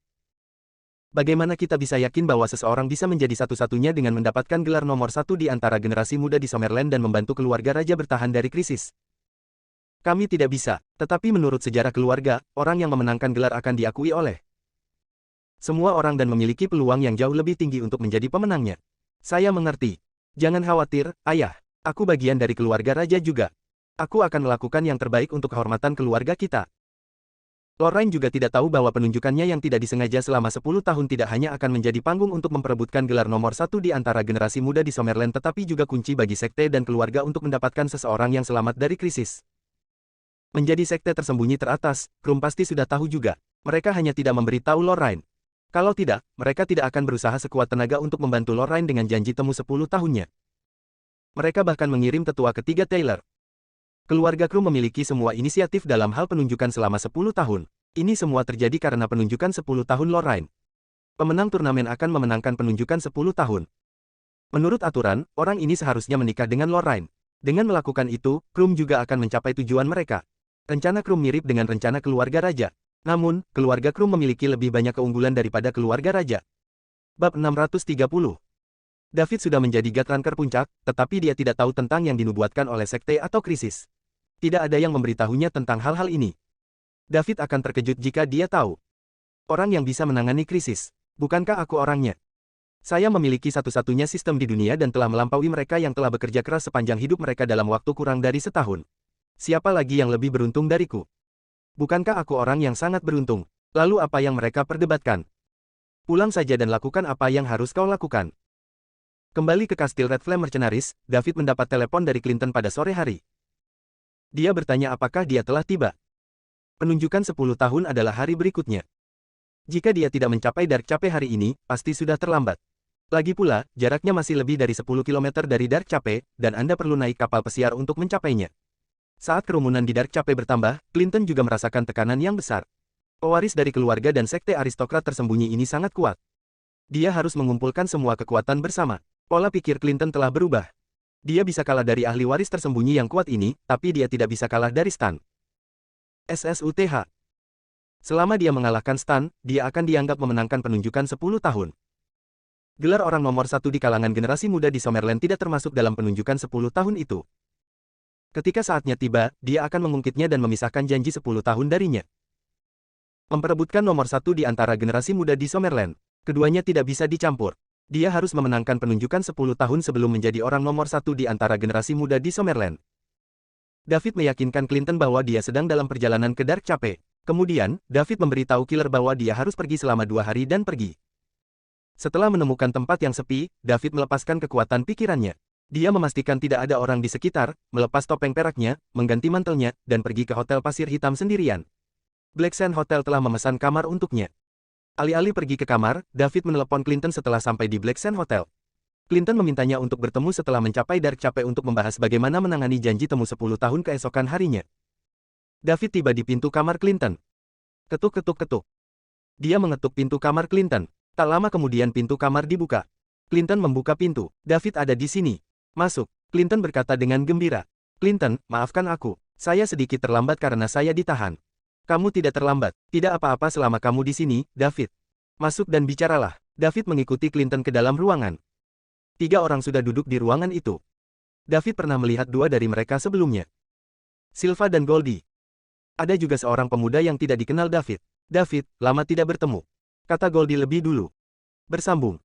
Bagaimana kita bisa yakin bahwa seseorang bisa menjadi satu-satunya dengan mendapatkan gelar nomor 1 di antara generasi muda di Summerland dan membantu keluarga raja bertahan dari krisis? Kami tidak bisa, tetapi menurut sejarah keluarga, orang yang memenangkan gelar akan diakui oleh semua orang dan memiliki peluang yang jauh lebih tinggi untuk menjadi pemenangnya. Saya mengerti. Jangan khawatir, ayah. Aku bagian dari keluarga raja juga. Aku akan melakukan yang terbaik untuk kehormatan keluarga kita. Lorraine juga tidak tahu bahwa penunjukannya yang tidak disengaja selama 10 tahun tidak hanya akan menjadi panggung untuk memperebutkan gelar nomor satu di antara generasi muda di Summerland tetapi juga kunci bagi sekte dan keluarga untuk mendapatkan seseorang yang selamat dari krisis. Menjadi sekte tersembunyi teratas, Krum pasti sudah tahu juga. Mereka hanya tidak memberitahu Lorraine. Kalau tidak, mereka tidak akan berusaha sekuat tenaga untuk membantu Lorraine dengan janji temu 10 tahunnya. Mereka bahkan mengirim tetua ketiga Taylor. Keluarga Krum memiliki semua inisiatif dalam hal penunjukan selama 10 tahun. Ini semua terjadi karena penunjukan 10 tahun Lorraine. Pemenang turnamen akan memenangkan penunjukan 10 tahun. Menurut aturan, orang ini seharusnya menikah dengan Lorraine. Dengan melakukan itu, Krum juga akan mencapai tujuan mereka. Rencana Krum mirip dengan rencana keluarga raja. Namun, keluarga Krum memiliki lebih banyak keunggulan daripada keluarga raja. Bab 630. David sudah menjadi God Ranker puncak, tetapi dia tidak tahu tentang yang dinubuatkan oleh sekte atau krisis. Tidak ada yang memberitahunya tentang hal-hal ini. David akan terkejut jika dia tahu. Orang yang bisa menangani krisis. Bukankah aku orangnya? Saya memiliki satu-satunya sistem di dunia dan telah melampaui mereka yang telah bekerja keras sepanjang hidup mereka dalam waktu kurang dari setahun. Siapa lagi yang lebih beruntung dariku? Bukankah aku orang yang sangat beruntung? Lalu apa yang mereka perdebatkan? Pulang saja dan lakukan apa yang harus kau lakukan. Kembali ke kastil Red Flame Mercenaries, David mendapat telepon dari Clinton pada sore hari. Dia bertanya apakah dia telah tiba. Penunjukan 10 tahun adalah hari berikutnya. Jika dia tidak mencapai Dark Cape hari ini, pasti sudah terlambat. Lagi pula, jaraknya masih lebih dari 10 km dari Dark Cape, dan Anda perlu naik kapal pesiar untuk mencapainya. Saat kerumunan di Dark Cape bertambah, Clinton juga merasakan tekanan yang besar. Pewaris dari keluarga dan sekte aristokrat tersembunyi ini sangat kuat. Dia harus mengumpulkan semua kekuatan bersama. Pola pikir Clinton telah berubah. Dia bisa kalah dari ahli waris tersembunyi yang kuat ini, tapi dia tidak bisa kalah dari Stan. SSUTH. Selama dia mengalahkan Stan, dia akan dianggap memenangkan penunjukan 10 tahun. Gelar orang nomor satu di kalangan generasi muda di Summerland tidak termasuk dalam penunjukan 10 tahun itu. Ketika saatnya tiba, dia akan mengungkitnya dan memisahkan janji 10 tahun darinya. Memperebutkan nomor satu di antara generasi muda di Summerland. Keduanya tidak bisa dicampur. Dia harus memenangkan penunjukan 10 tahun sebelum menjadi orang nomor satu di antara generasi muda di Summerland. David meyakinkan Clinton bahwa dia sedang dalam perjalanan ke Dark Cape. Kemudian, David memberitahu Killer bahwa dia harus pergi selama 2 hari dan pergi. Setelah menemukan tempat yang sepi, David melepaskan kekuatan pikirannya. Dia memastikan tidak ada orang di sekitar, melepas topeng peraknya, mengganti mantelnya, dan pergi ke hotel pasir hitam sendirian. Black Sand Hotel telah memesan kamar untuknya. Alih-alih pergi ke kamar, David menelepon Clinton setelah sampai di Black Sand Hotel. Clinton memintanya untuk bertemu setelah mencapai Dark Cape untuk membahas bagaimana menangani janji temu 10 tahun keesokan harinya. David tiba di pintu kamar Clinton. Ketuk ketuk ketuk. Dia mengetuk pintu kamar Clinton. Tak lama kemudian pintu kamar dibuka. Clinton membuka pintu. David ada di sini. Masuk. Clinton berkata dengan gembira. Clinton, maafkan aku. Saya sedikit terlambat karena saya ditahan. Kamu tidak terlambat. Tidak apa-apa selama kamu di sini, David. Masuk dan bicaralah. David mengikuti Clinton ke dalam ruangan. 3 orang sudah duduk di ruangan itu. David pernah melihat 2 dari mereka sebelumnya. Silva dan Goldie. Ada juga seorang pemuda yang tidak dikenal David. David, lama tidak bertemu. Kata Goldie lebih dulu. Bersambung.